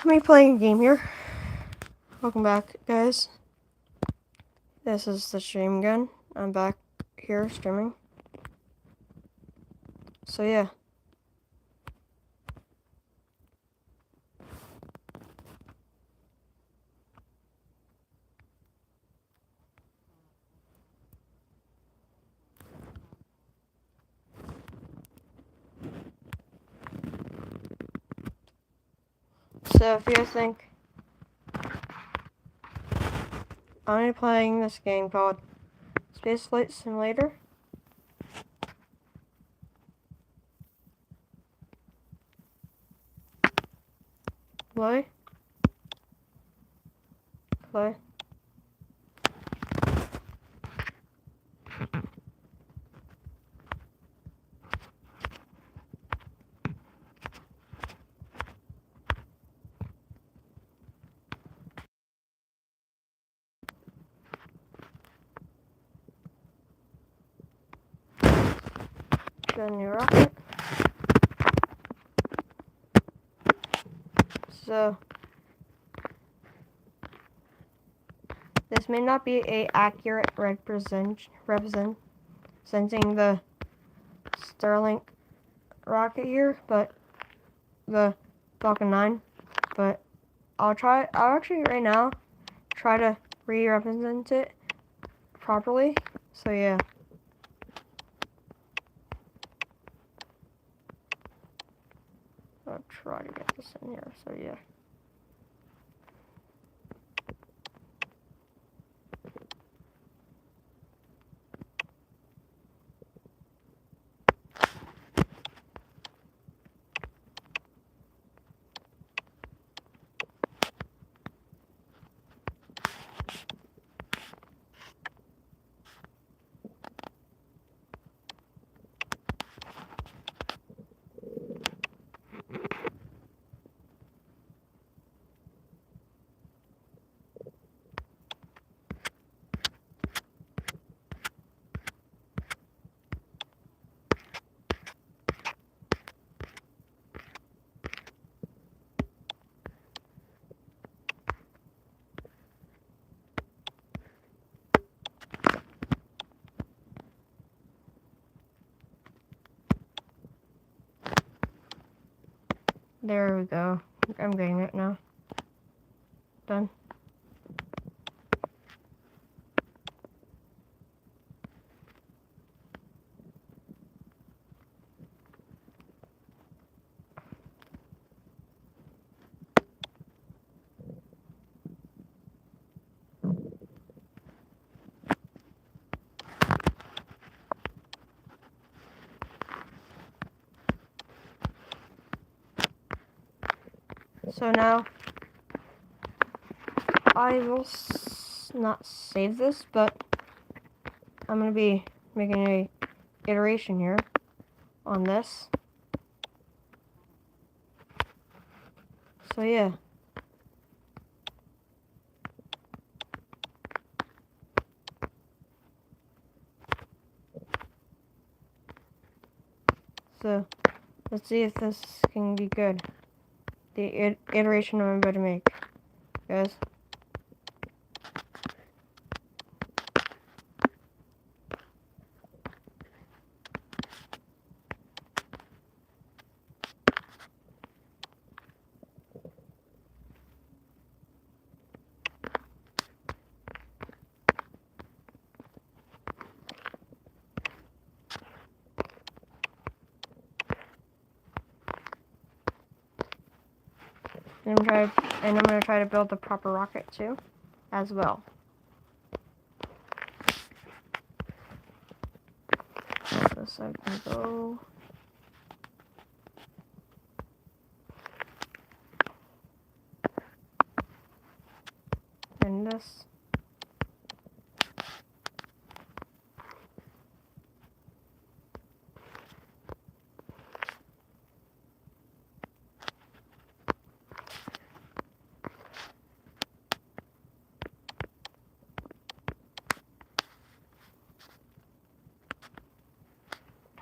Me playing a game here. Welcome back, guys. This is the stream again. I'm back here streaming. So yeah. So if you guys think I'm gonna be playing this game called Space Flight Simulator. Play. Got a new rocket. So this may not be a accurate representing the Starlink rocket here, but the Falcon 9. But I'll actually right now try to re-represent it properly. So yeah. I'll try to get this in here. So yeah. There we go. I'm getting it now. Done. So now I will not save this, but I'm going to be making a iteration here on this. So yeah. So let's see if this can be good. The iteration I'm about to make, guys. And I'm gonna try to build the proper rocket too, as well. This I can go. And this.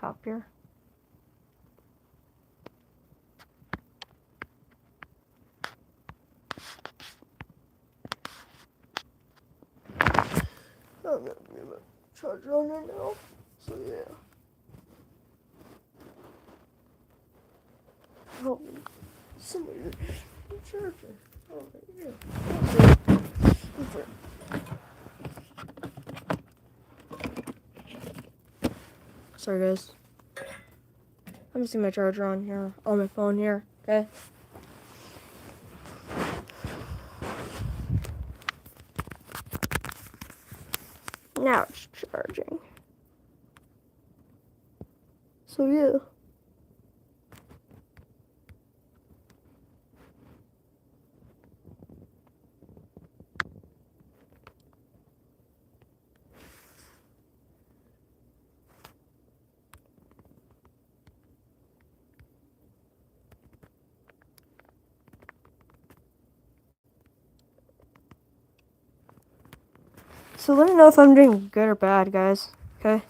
Top here. I'm gonna leave my charger on right now. So yeah. Oh, somebody the charger. Oh yeah. Sorry guys. I'm missing my charger on here, on my phone here, okay? Now it's charging. So yeah. So let me know if I'm doing good or bad, guys, okay?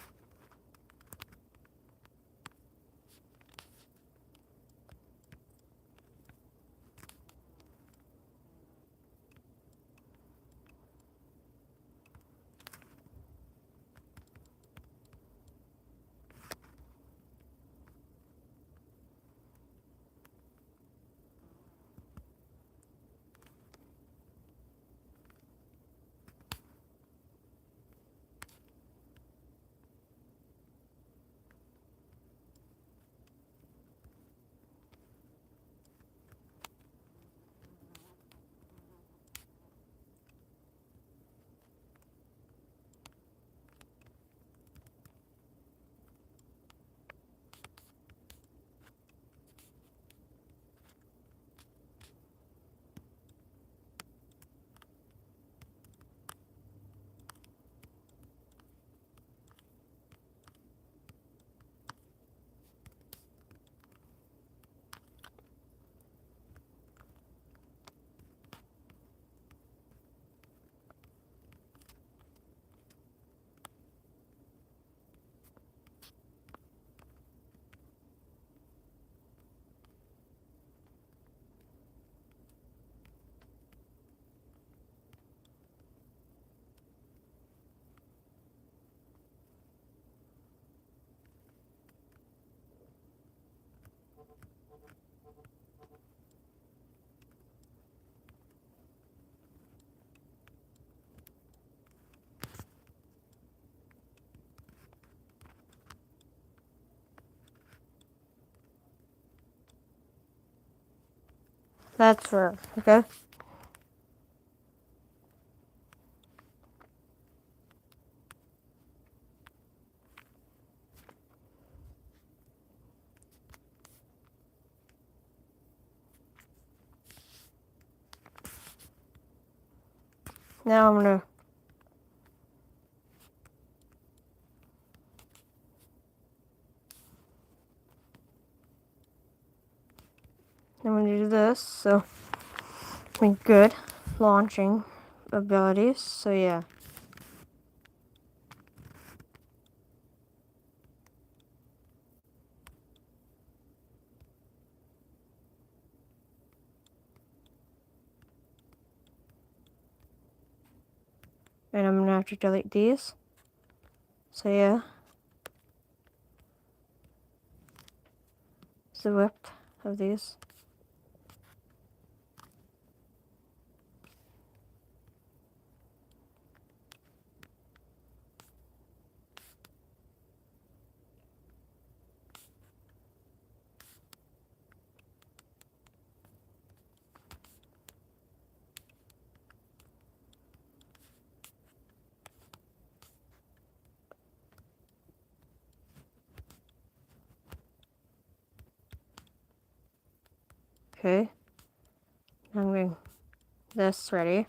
That's fair, okay? Now I'm gonna do this, so good launching abilities, so yeah. And I'm gonna have to delete these. So yeah. It's the width of these. Okay. I'm getting this ready.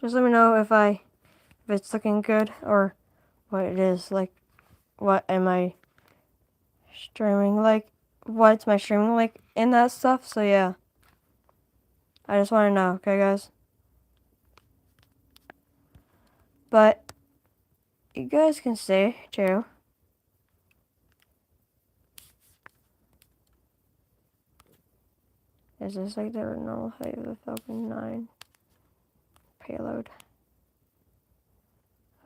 Just let me know if it's looking good or what it is, like what am I streaming like, what's my streaming like in that stuff. So yeah, I just want to know, okay guys? But you guys can stay too. Is this like the normal height of the Falcon 9 payload?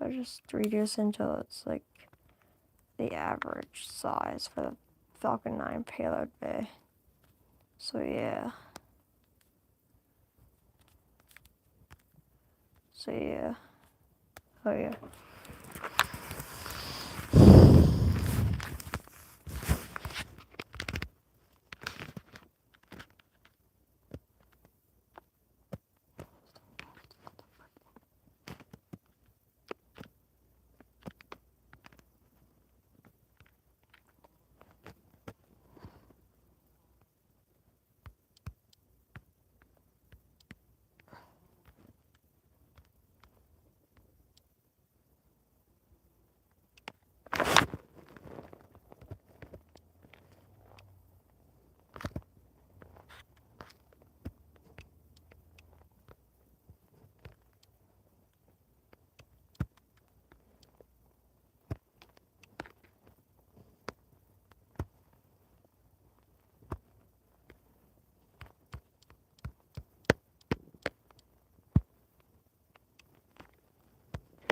I'll just reduce until it's like the average size for the Falcon 9 payload bay. So yeah. Oh yeah.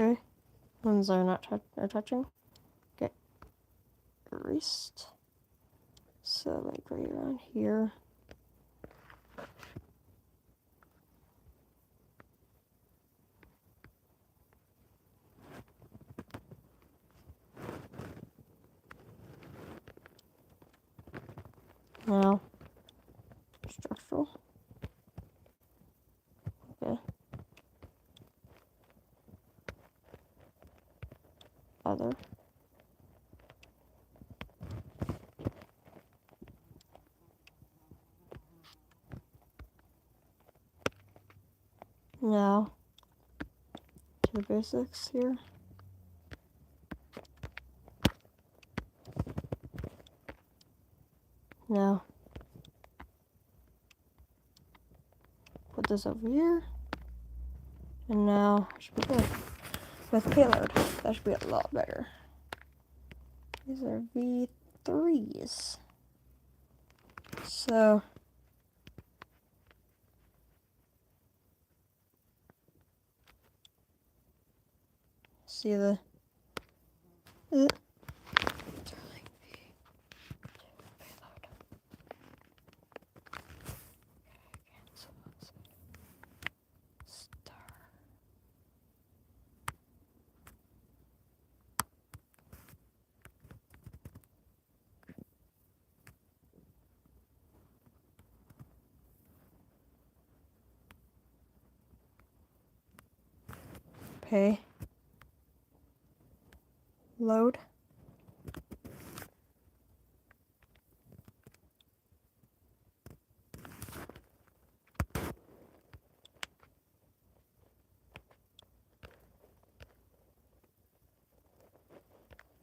Okay. Ones are not touching. Get erased. So like right around here. Now, structural. Okay. Other. Now, to the basics here. Now, put this over here. And now, should be good. With payload, that should be a lot better. These are V3s. So, see the pay load.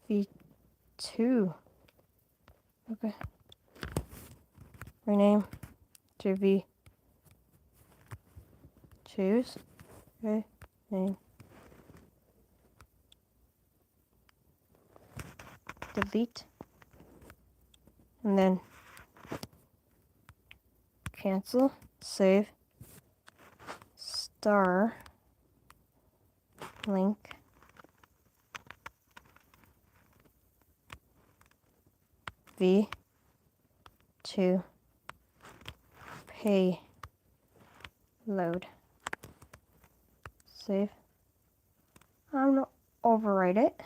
V2. Okay. Rename to V2s. Okay. Name. Delete. And then cancel. Save. Star. Link. V2 pay load. Save. I'm gonna overwrite it.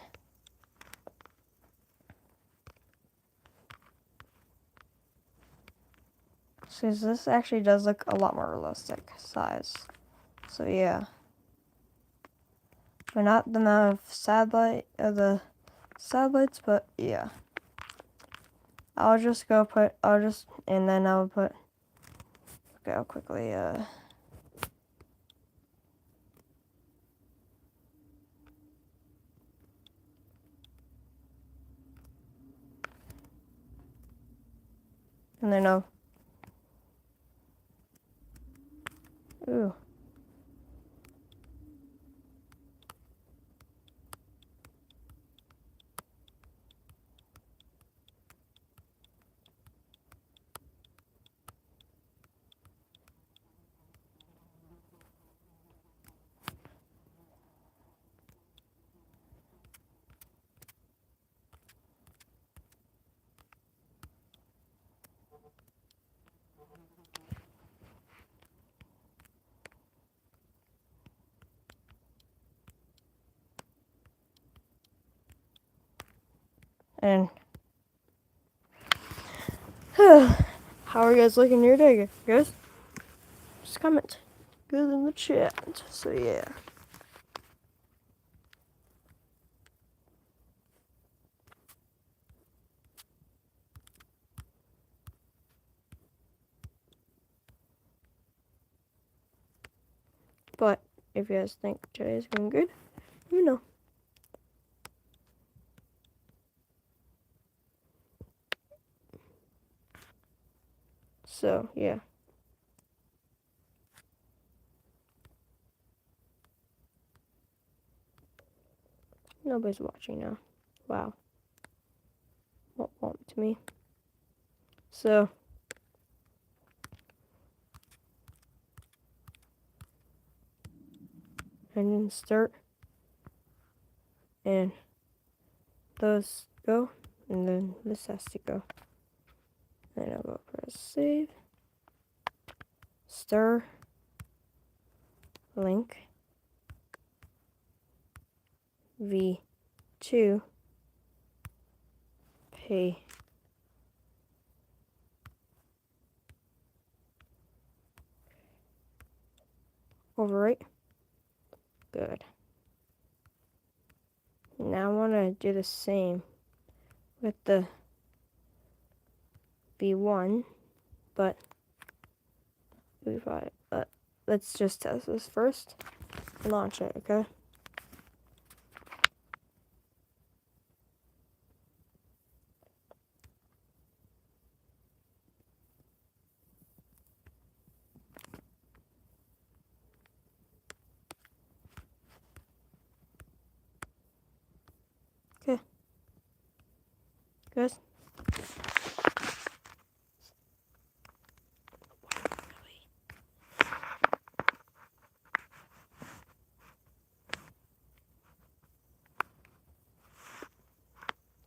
Because this actually does look a lot more realistic size. So yeah. But not the amount of the satellites, but yeah. And then I'll put, okay, I'll quickly, and then ooh. And how are you guys liking your day, guys? Just comment good in the chat. So yeah. But if you guys think today's going good, you know. So yeah. Nobody's watching now. Wow. Won't want to me. So and then start, and those go, and then this has to go. And I'll go press save, stir, link, V2, pay. Overwrite. Good. Now I want to do the same with the B1, but let's just test this first. Launch it, okay? Okay. Guys.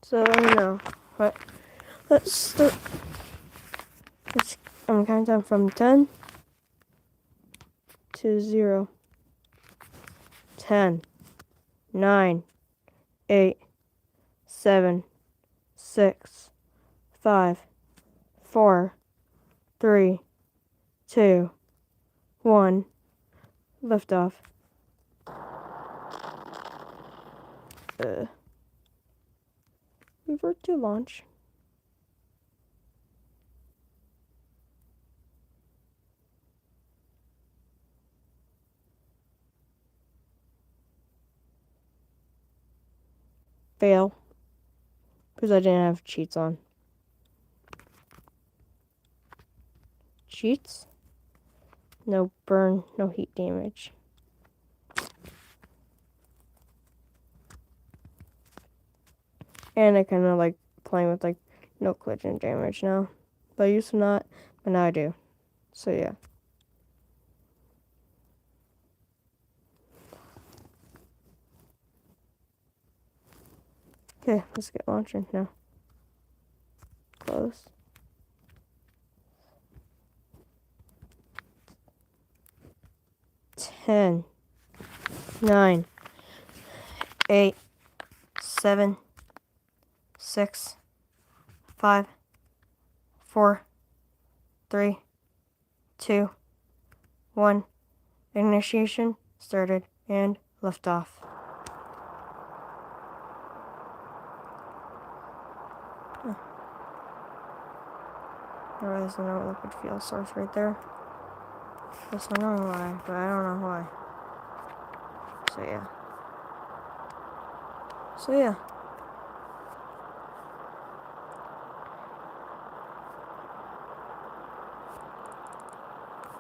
So I don't know, but let's start. I'm counting down from 10 to 0. 10, 9, 8, 7, 6, 5, 4, 3, 2, 1. Liftoff. Revert to launch. Fail. Because I didn't have cheats on. Cheats? No burn, no heat damage. And I kind of like playing with like no collision damage now. But I used to not, but now I do. So yeah. Okay, let's get launching now. Close. Ten, 9, 8, 7, 6, 5, 4, 3, 2, 1. Initiation started and liftoff. There's no liquid fuel source right there. Guess I know why, but I don't know why. So yeah.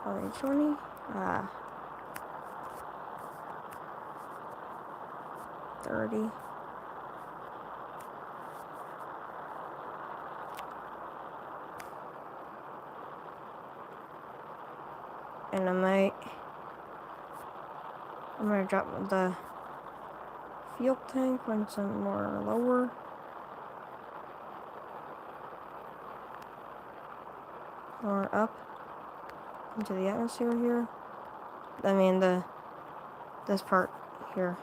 H20. 30. And I'm gonna drop the fuel tank when it's more lower. Or up into the atmosphere here. I mean this part here.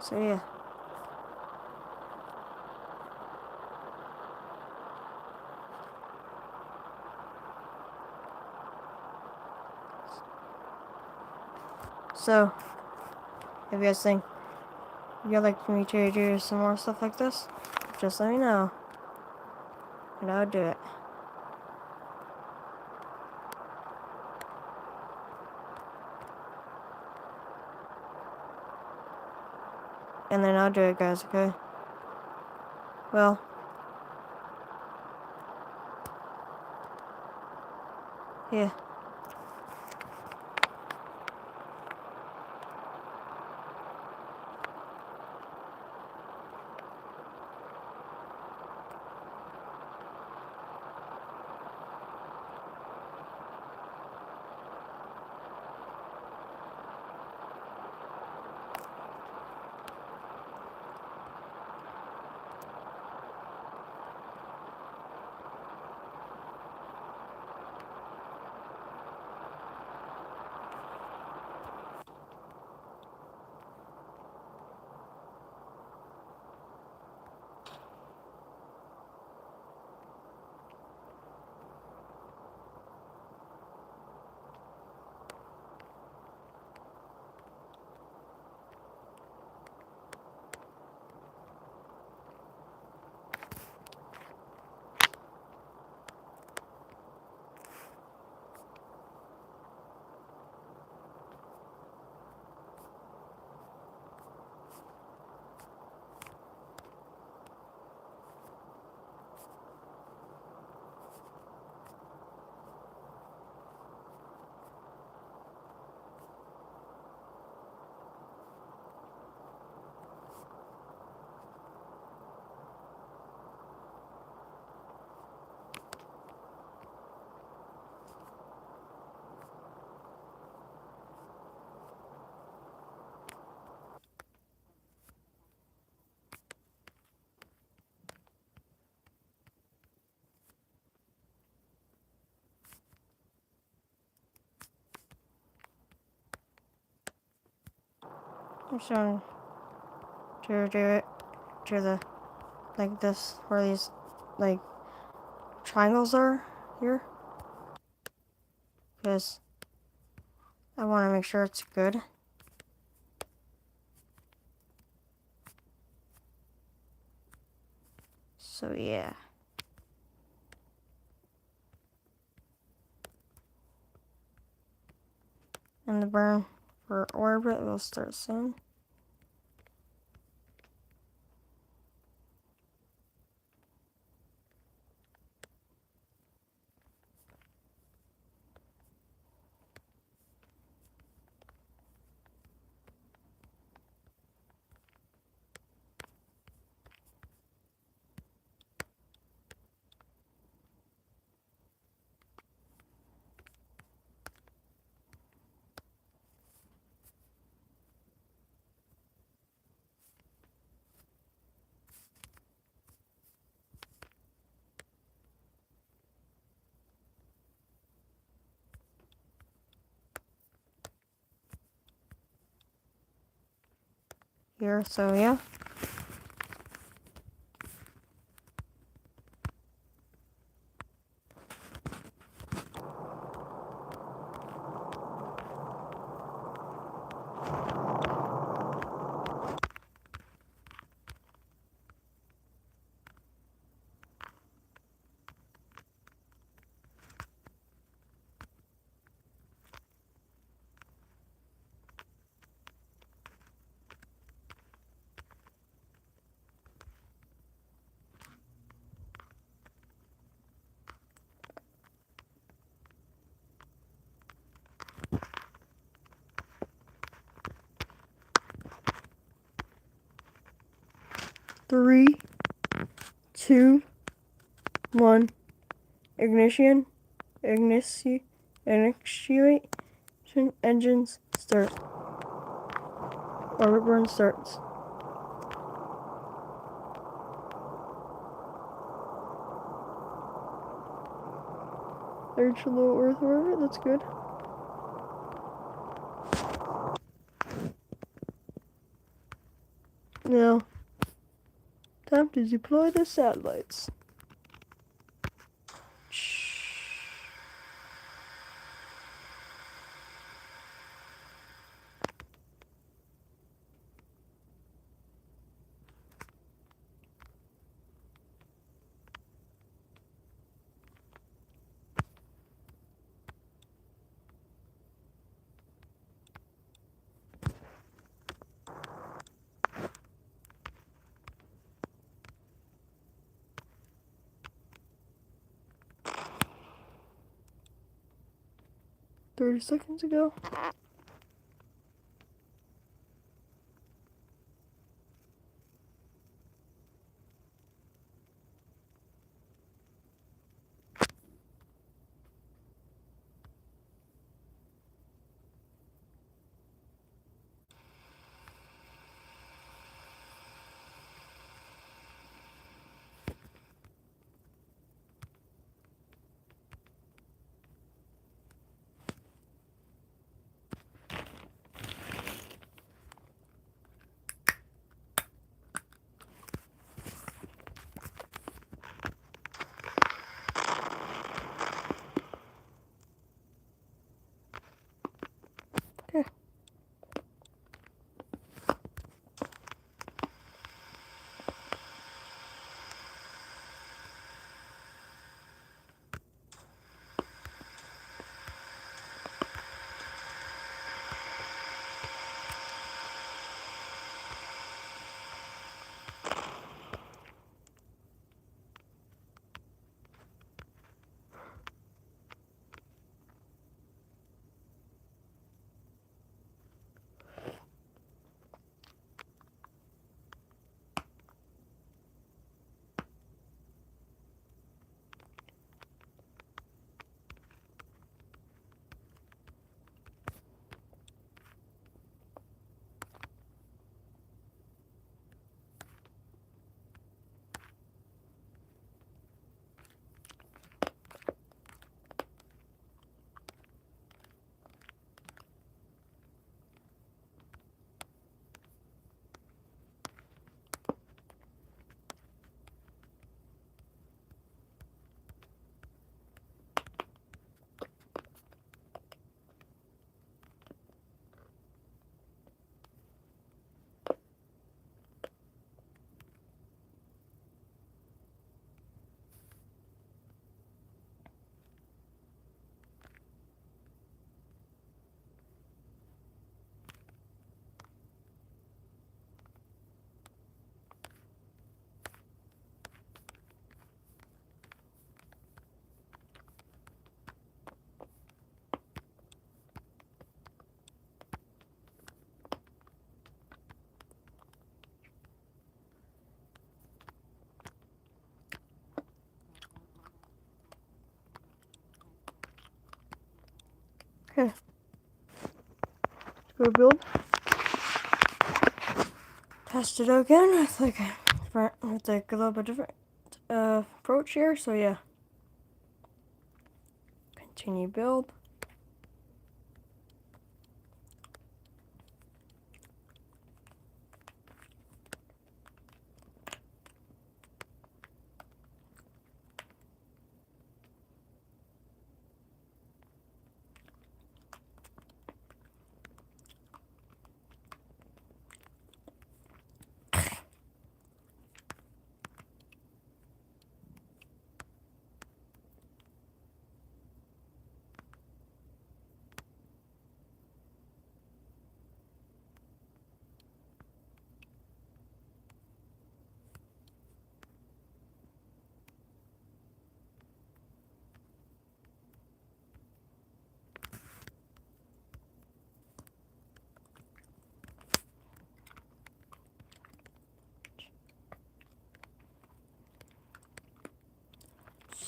So yeah. So, if you guys think you'd like me to do some more stuff like this, just let me know, and I'll do it. And then I'll do it, guys, okay? Well, yeah. I'm trying to do it to the, like this, where these, like, triangles are here. Because I want to make sure it's good. So yeah. And the burn for orbit will start soon. Here, so yeah. Three, two, one. Ignition. Initiate. Engines start. Orbit burn starts. Reach low Earth orbit. That's good. to deploy the satellites. "30 seconds ago." Okay. Okay. Let's go build. Test it again with like a little bit different approach here. So yeah. Continue build.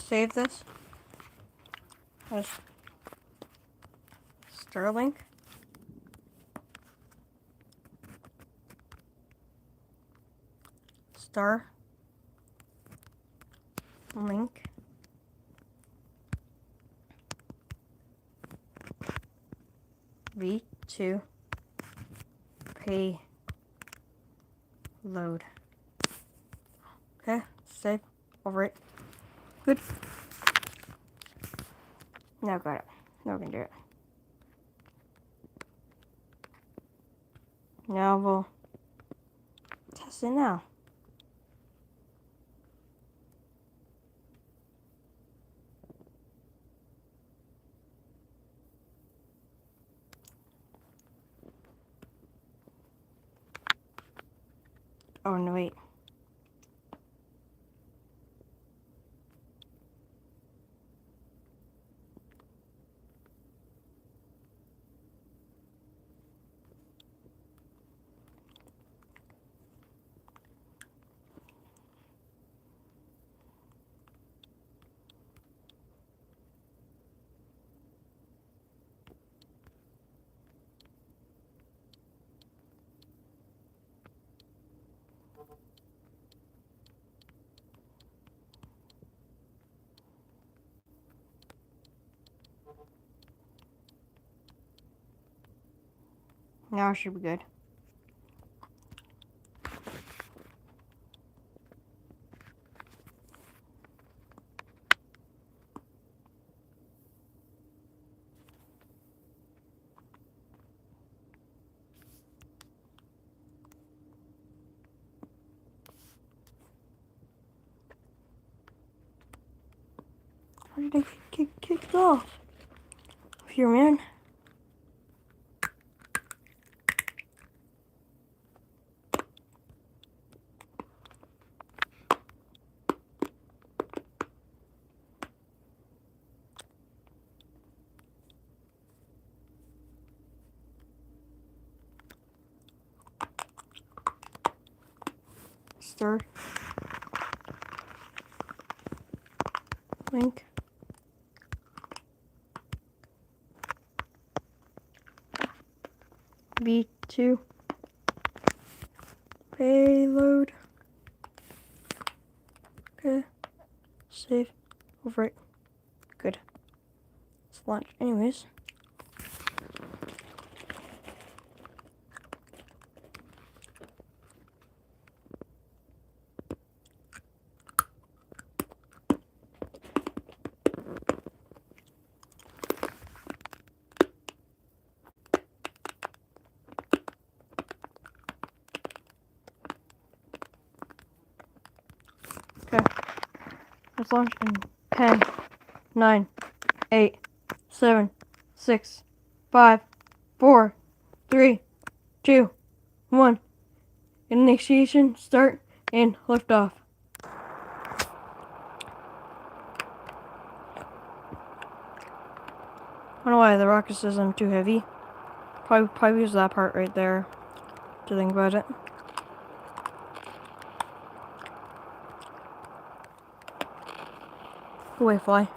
Save this as Starlink. Link. V2 payload. Okay, safe. Over it. Good. Now got it. Now we can do it. Now we'll test it now. Oh, no, wait. Now it should be good. How did I get kicked off? Here, man. Stir. Link. V2. Payload. Okay. Save. Over it. Good. Let's launch anyways. Okay. Let's launch in 10, 9, 8, 7, 6, 5, 4, 3, 2, 1. Initiation, start, and liftoff. I don't know why the rocket says I'm too heavy. Probably use that part right there to think about it. Go away, fly.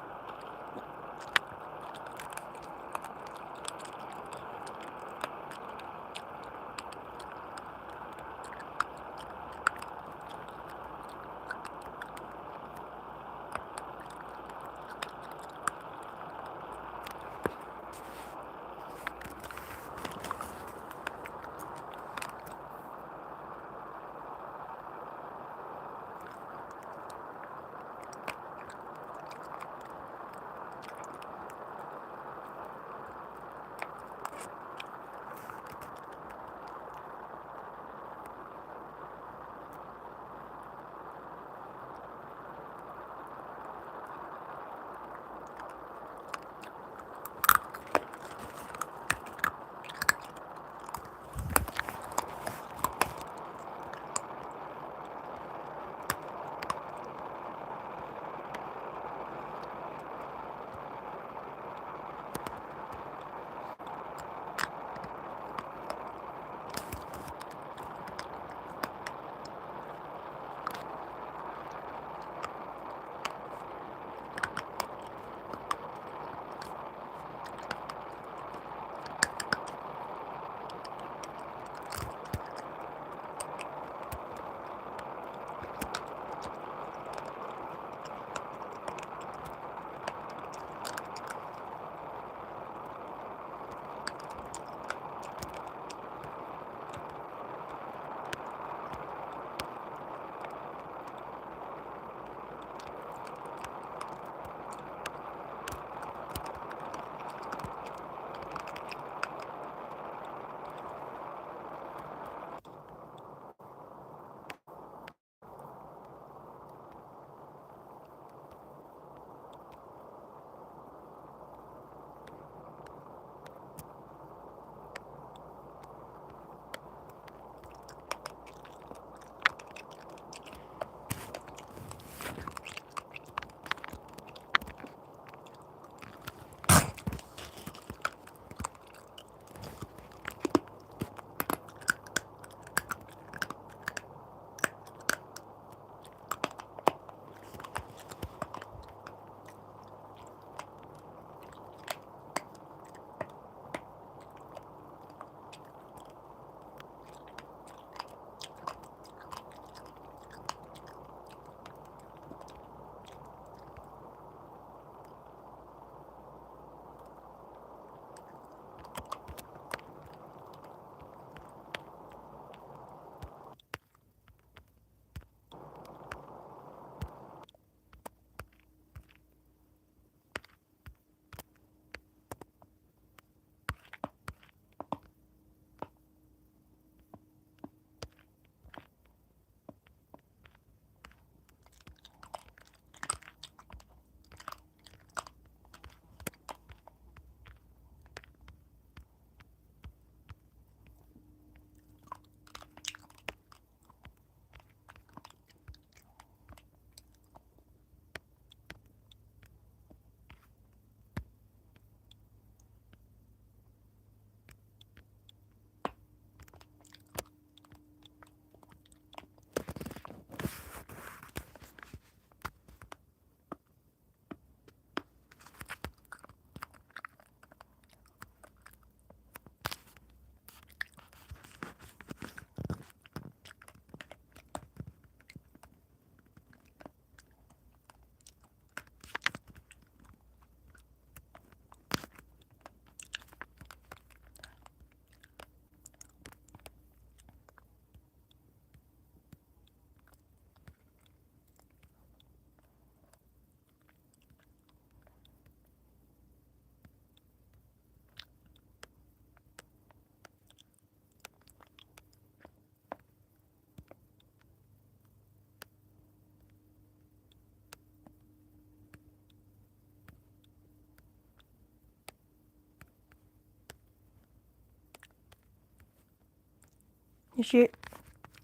Initiate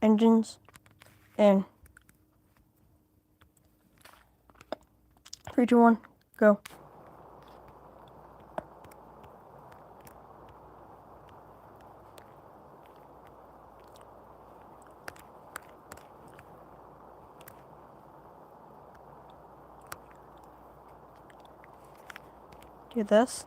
engines and 3, 2, 1, go. Do this.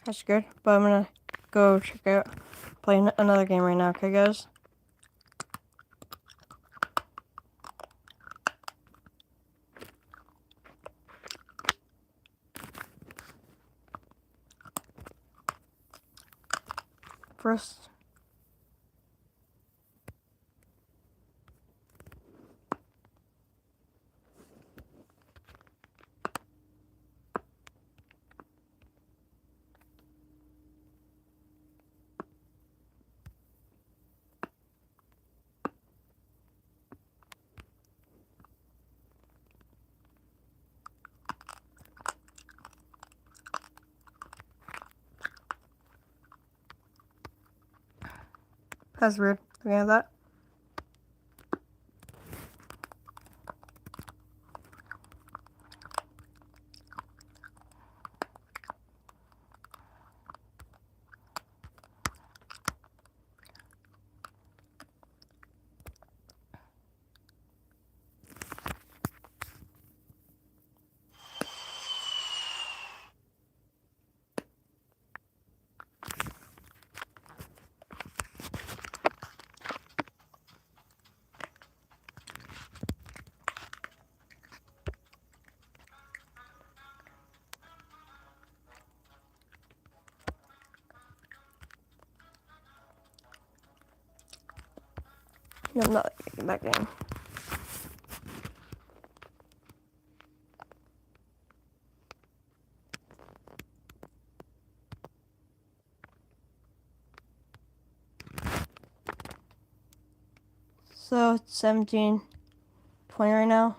That's good, but I'm gonna go play another game right now, okay guys? First, that's weird. Looking at that. No, I'm not in that game. So it's 17:20 right now.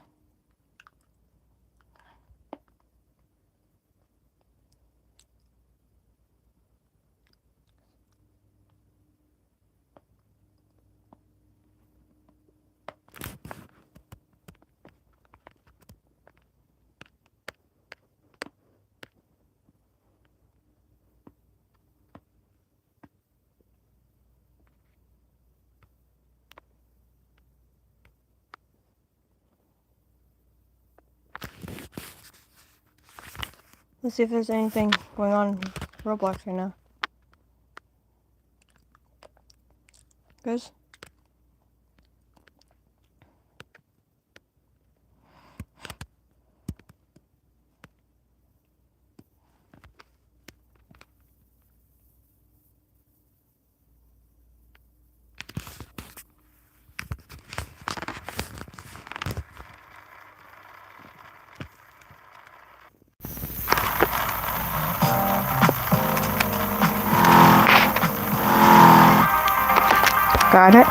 Let's see if there's anything going on in Roblox right now. Guys? Got it.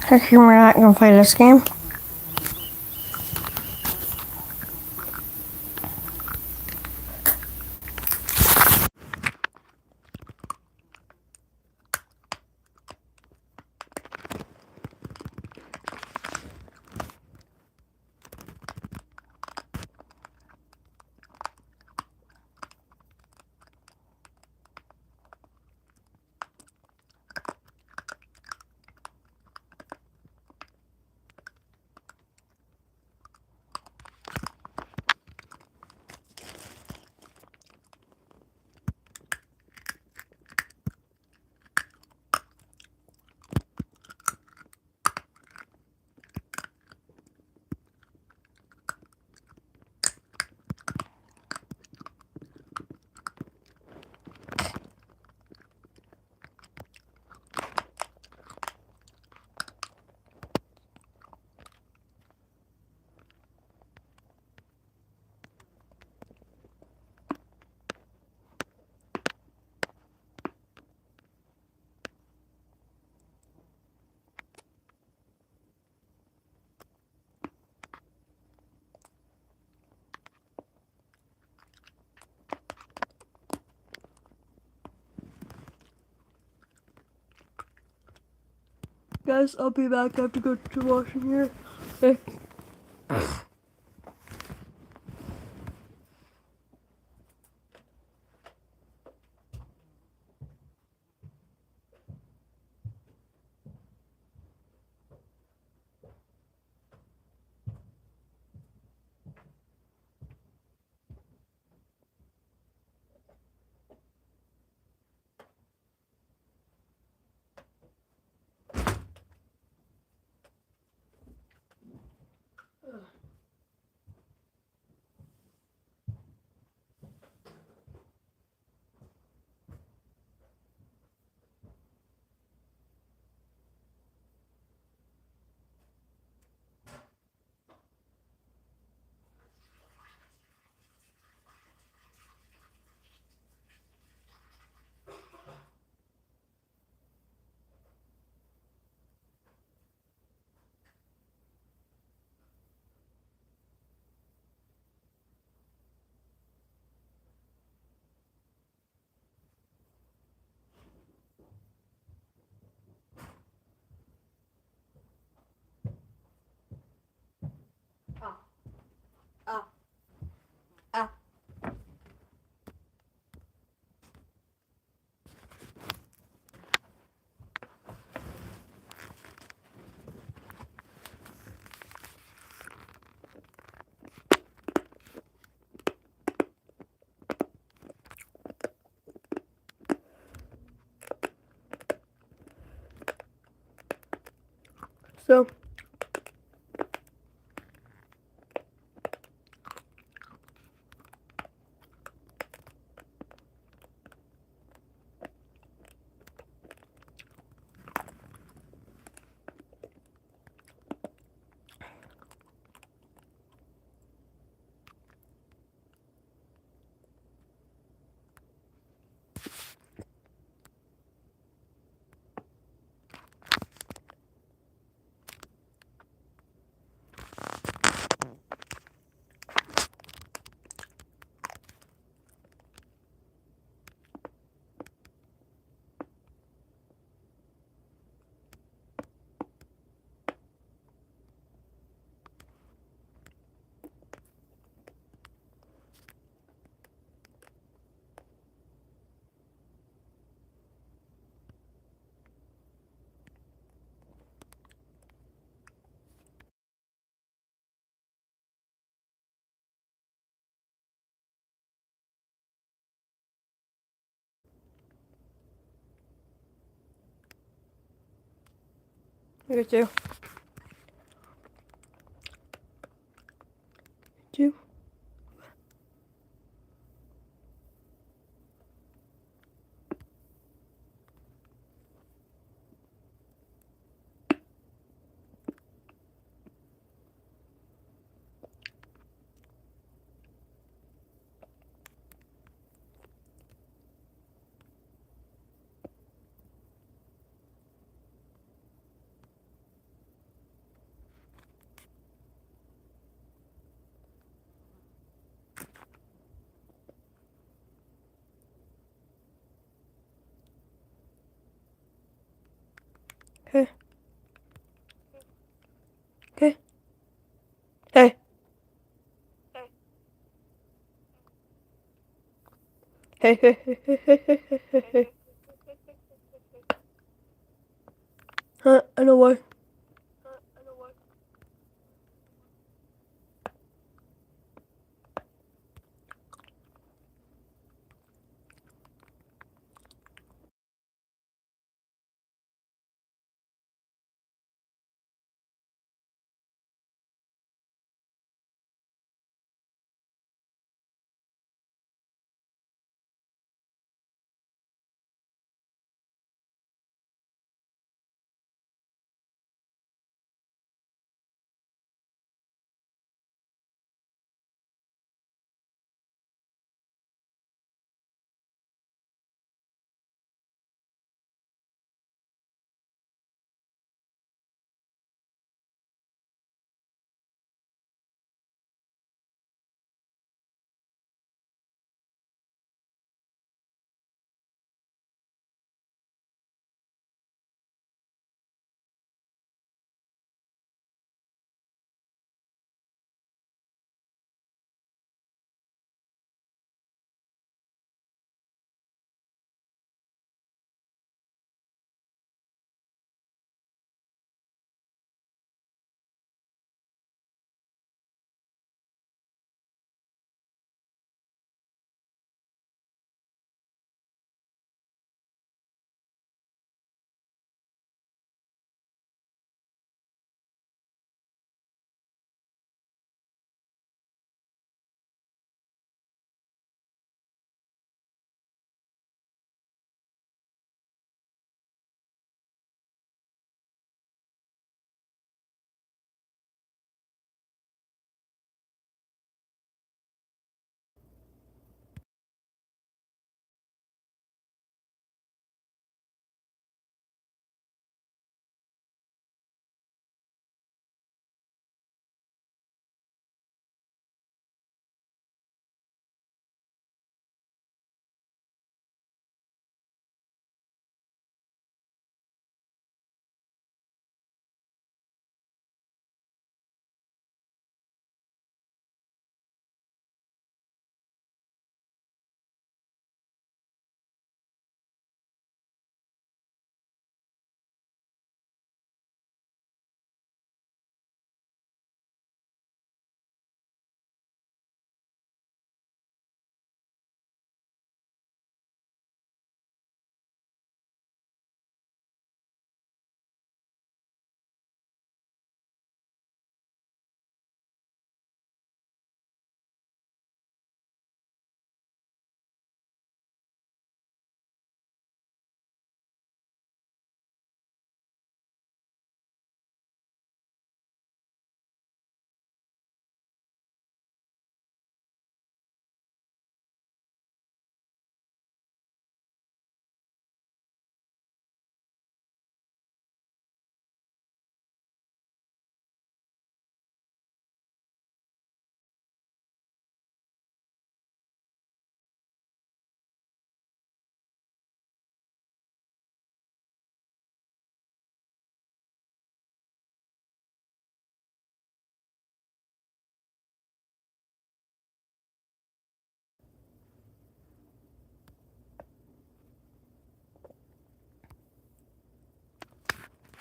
Okay, we're not gonna play this game. Guys, I'll be back. I have to go to the washing here. Okay. Ah, ah, ah. So, You too. You. Hey. Okay. Hey. Hey, hey, hey, hey, hey, hey, hey, hey, hey. I know why.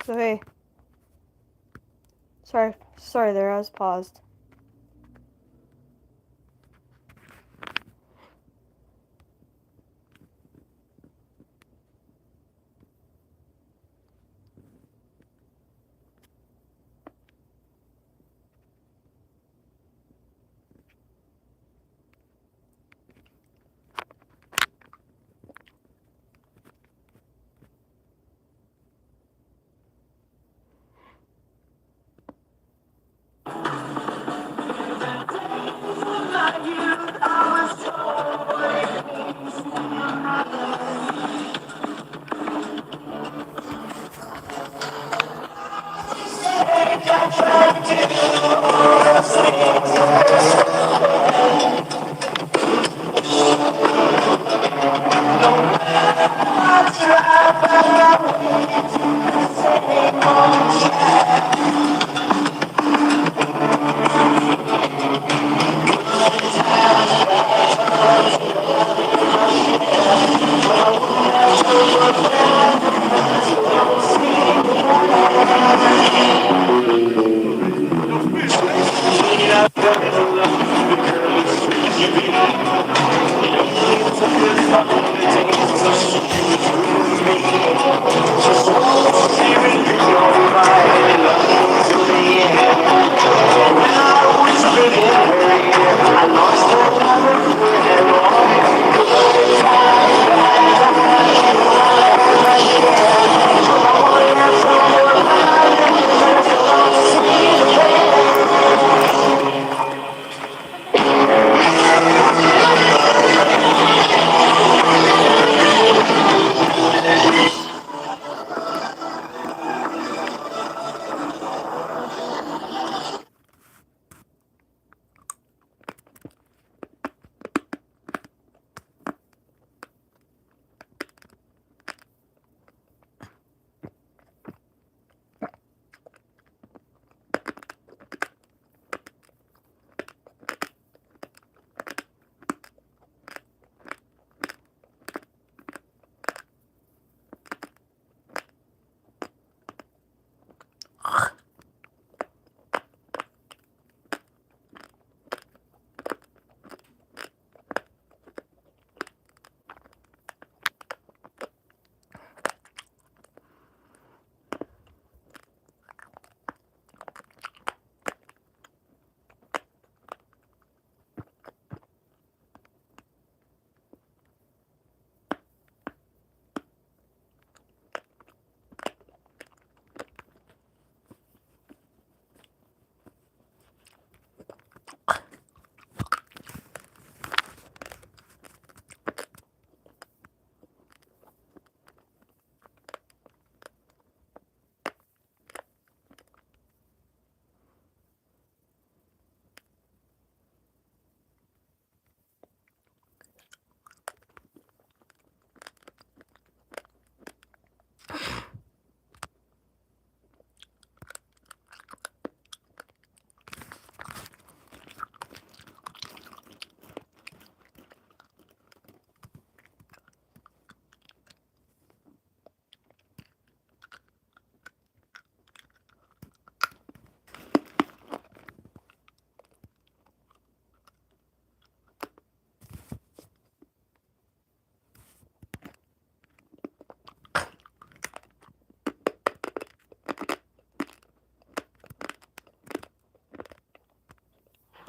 So hey, sorry there, I was paused.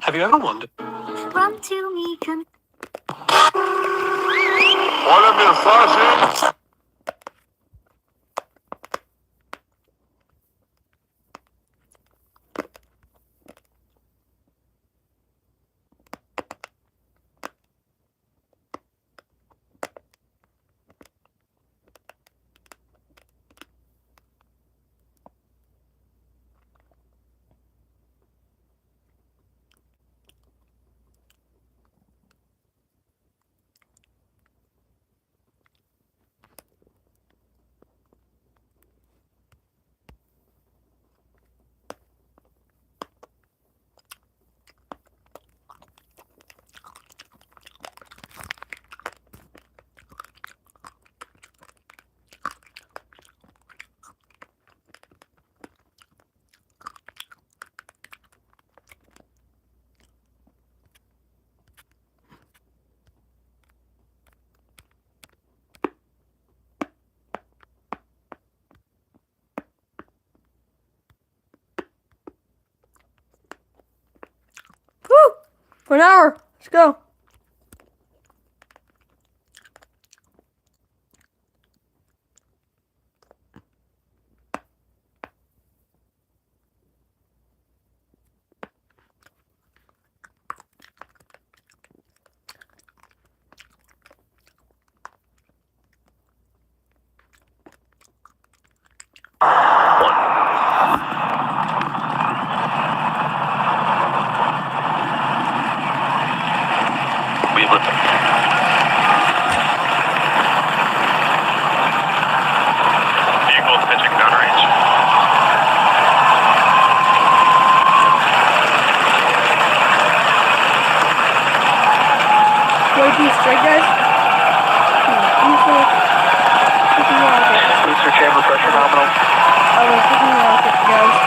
Have you ever wondered? Run to me, Jim. Olha a mensagem. Woo! For an hour. Let's go. We've lifted. Vehicle pitching downrange. Wait, do you straight, guys? Booster chamber pressure nominal. I was thinking about it, guys.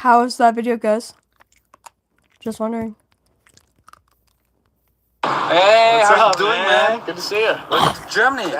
How is that video, guys? Just wondering. Hey, What's how up, you doing, man? Good to see you. Welcome to Germany.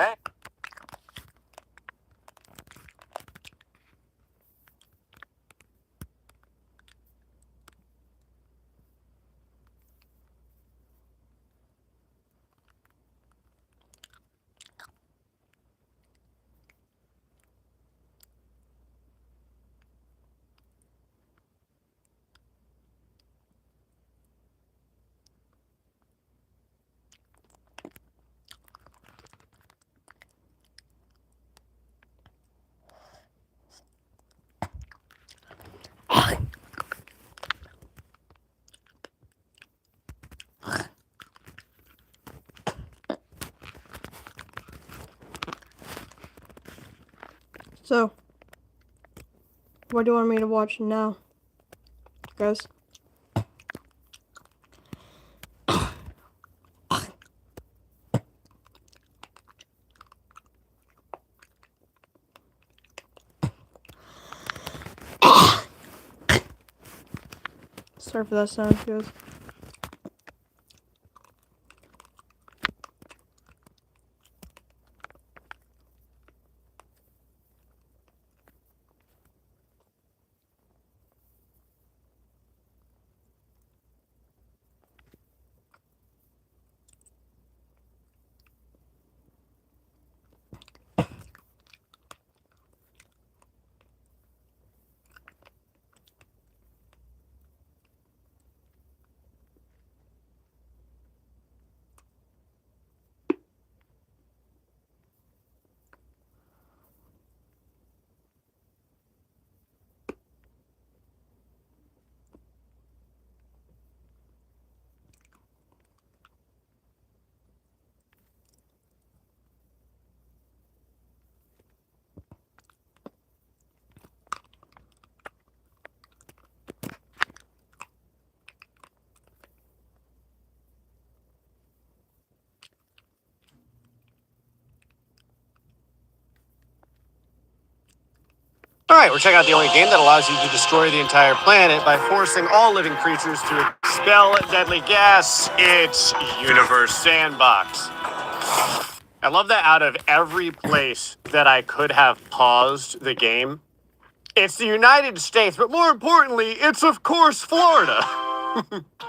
So, what do you want me to watch now, guys? Sorry for that sound, guys. All right, we're checking out the only game that allows you to destroy the entire planet by forcing all living creatures to expel deadly gas. It's Universe Sandbox. I love that out of every place that I could have paused the game, it's the United States, but more importantly, it's of course Florida.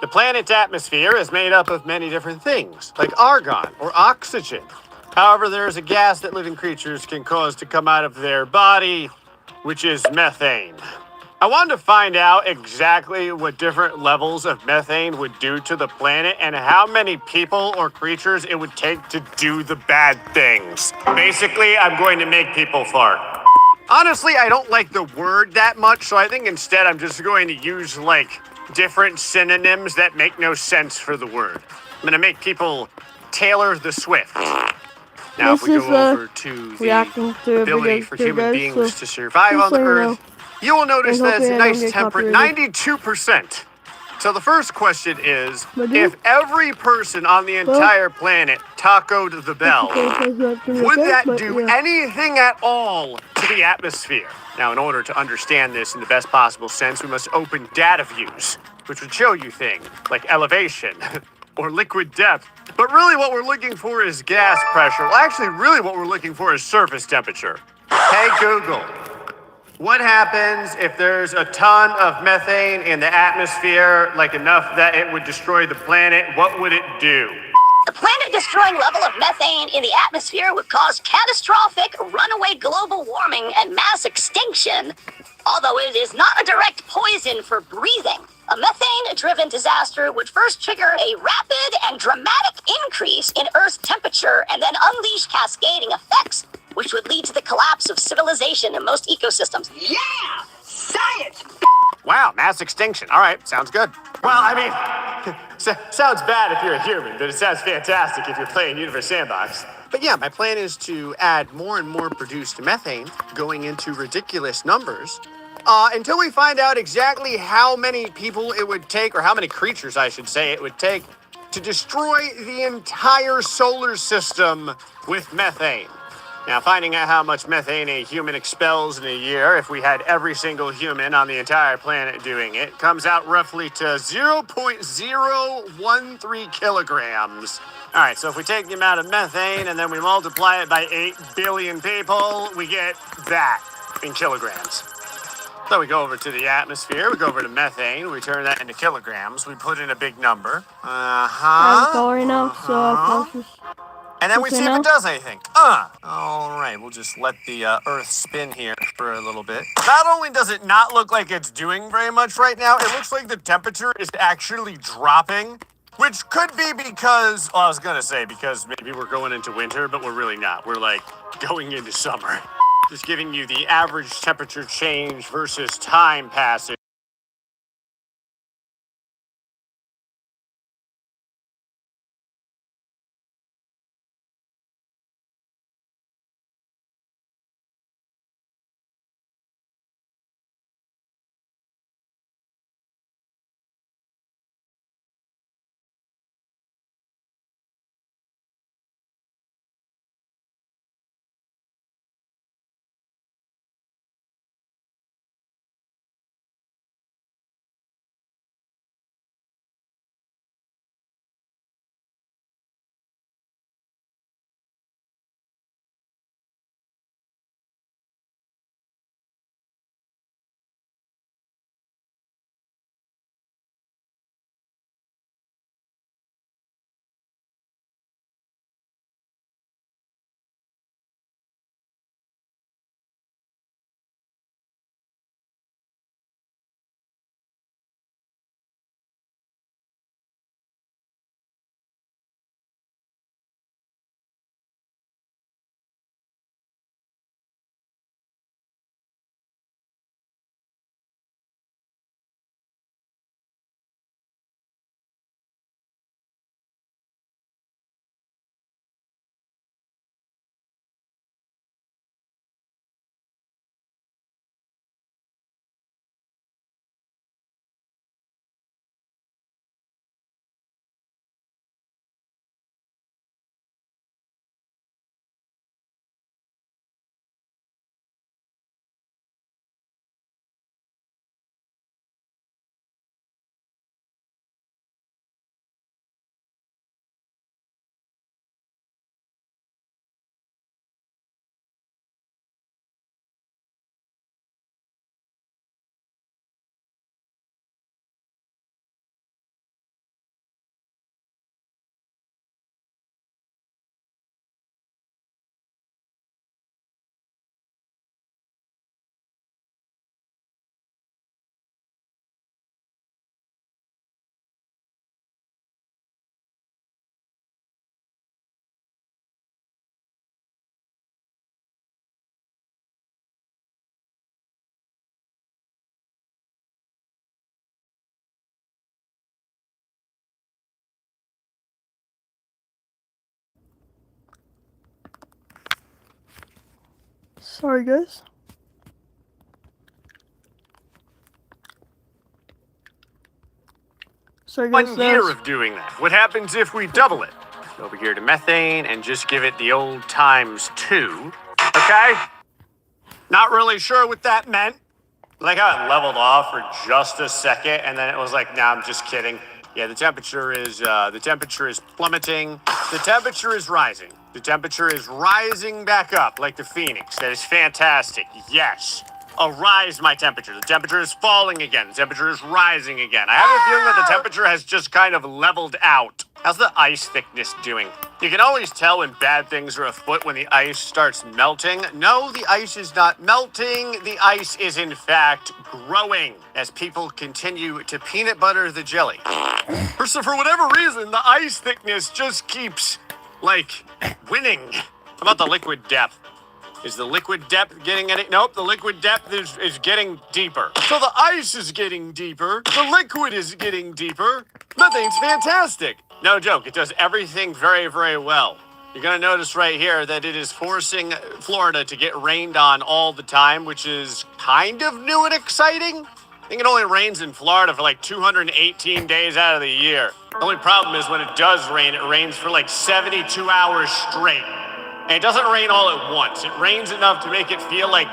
The planet's atmosphere is made up of many different things, like argon or oxygen. However, there is a gas that living creatures can cause to come out of their body, which is methane. I wanted to find out exactly what different levels of methane would do to the planet and how many people or creatures it would take to do the bad things. Basically, I'm going to make people fart. Honestly, I don't like the word that much, so I think instead I'm just going to use, like, different synonyms that make no sense for the word. I'm going to make people Taylor the Swift. Now, if we This is, go over to reacting the to ability videos for too, human guys, beings so to survive just on the so you know. Earth, you will notice And that it's hopefully a I don't nice get temperate copyrighted. 92%. So the first question is, But if every person on the entire planet tacoed the bell, would that do anything at all to the atmosphere? Now, in order to understand this in the best possible sense, we must open data views, which would show you things like elevation or liquid depth. But really what we're looking for is gas pressure. Well, actually, really what we're looking for is surface temperature. Hey, Google, what happens if there's a ton of methane in the atmosphere, like enough that it would destroy the planet? What would it do? The planet-destroying level of methane in the atmosphere would cause catastrophic runaway global warming and mass extinction. Although it is not a direct poison for breathing, a methane-driven disaster would first trigger a rapid and dramatic increase in Earth's temperature and then unleash cascading effects, which would lead to the collapse of civilization in most ecosystems. Yeah! Science! Wow, mass extinction. All right, sounds good. Well, I mean, sounds bad if you're a human, but it sounds fantastic if you're playing Universe Sandbox. But yeah, my plan is to add more and more produced methane, going into ridiculous numbers, until we find out exactly how many people it would take, or how many creatures, I should say, it would take to destroy the entire solar system with methane. Now, finding out how much methane a human expels in a year, if we had every single human on the entire planet doing it, comes out roughly to 0.013 kilograms. All right, so if we take the amount of methane and then we multiply it by 8 billion people, we get that in kilograms. So we go over to the atmosphere, we go over to methane, we turn that into kilograms, we put in a big number. I'm going now, so I'll just... And then we Okay, see if now? it does anything. All right, we'll just let the Earth spin here for a little bit. Not only does it not look like it's doing very much right now, it looks like the temperature is actually dropping, which could be because, well, I was gonna say because maybe we're going into winter, but we're really not. We're like going into summer. Just giving you the average temperature change versus time passage. Sorry, guys. Sorry, guys. 1 year of doing that. What happens if we double it? Over here to methane and just give it the old ×2. Okay? Not really sure what that meant. Like how it leveled off for just a second and then it was like, nah, I'm just kidding. Yeah, the temperature is plummeting. The temperature is rising. The temperature is rising back up like the Phoenix. That is fantastic. Yes. Arise my temperature. The temperature is falling again. The temperature is rising again. I have a feeling that the temperature has just kind of leveled out. How's the ice thickness doing? You can always tell when bad things are afoot when the ice starts melting. No, the ice is not melting. The ice is in fact growing as people continue to peanut butter the jelly. So for whatever reason, the ice thickness just keeps, like, winning. How about the liquid depth? Is the liquid depth getting any? Nope, the liquid depth is getting deeper. So the ice is getting deeper. The liquid is getting deeper. Methane's fantastic. No joke, it does everything very, very well. You're going to notice right here that it is forcing Florida to get rained on all the time, which is kind of new and exciting. I think it only rains in Florida for like 218 days out of the year. The only problem is when it does rain, it rains for like 72 hours straight. And it doesn't rain all at once. It rains enough to make it feel like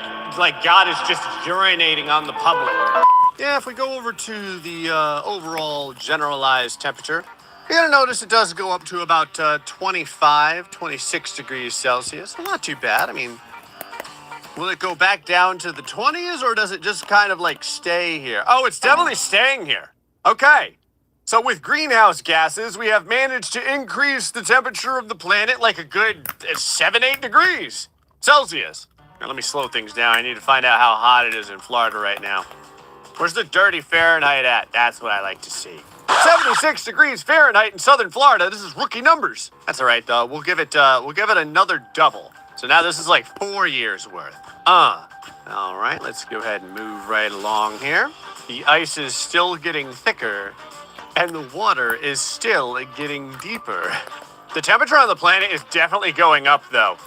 God is just urinating on the public. Yeah, if we go over to the overall generalized temperature, you're going to notice it does go up to about 25, 26 degrees Celsius. Well, not too bad. I mean, will it go back down to the 20s, or does it just kind of like stay here? Oh, it's definitely staying here. Okay. So with greenhouse gases, we have managed to increase the temperature of the planet like a good 7, 8 degrees Celsius. Now, let me slow things down. I need to find out how hot it is in Florida right now. Where's the dirty Fahrenheit at? That's what I like to see. 76 degrees Fahrenheit in southern Florida. This is rookie numbers. That's all right, though. We'll give it another double. So now this is like 4 years worth. All right, let's go ahead and move right along here. The ice is still getting thicker, and the water is still getting deeper. The temperature on the planet is definitely going up, though.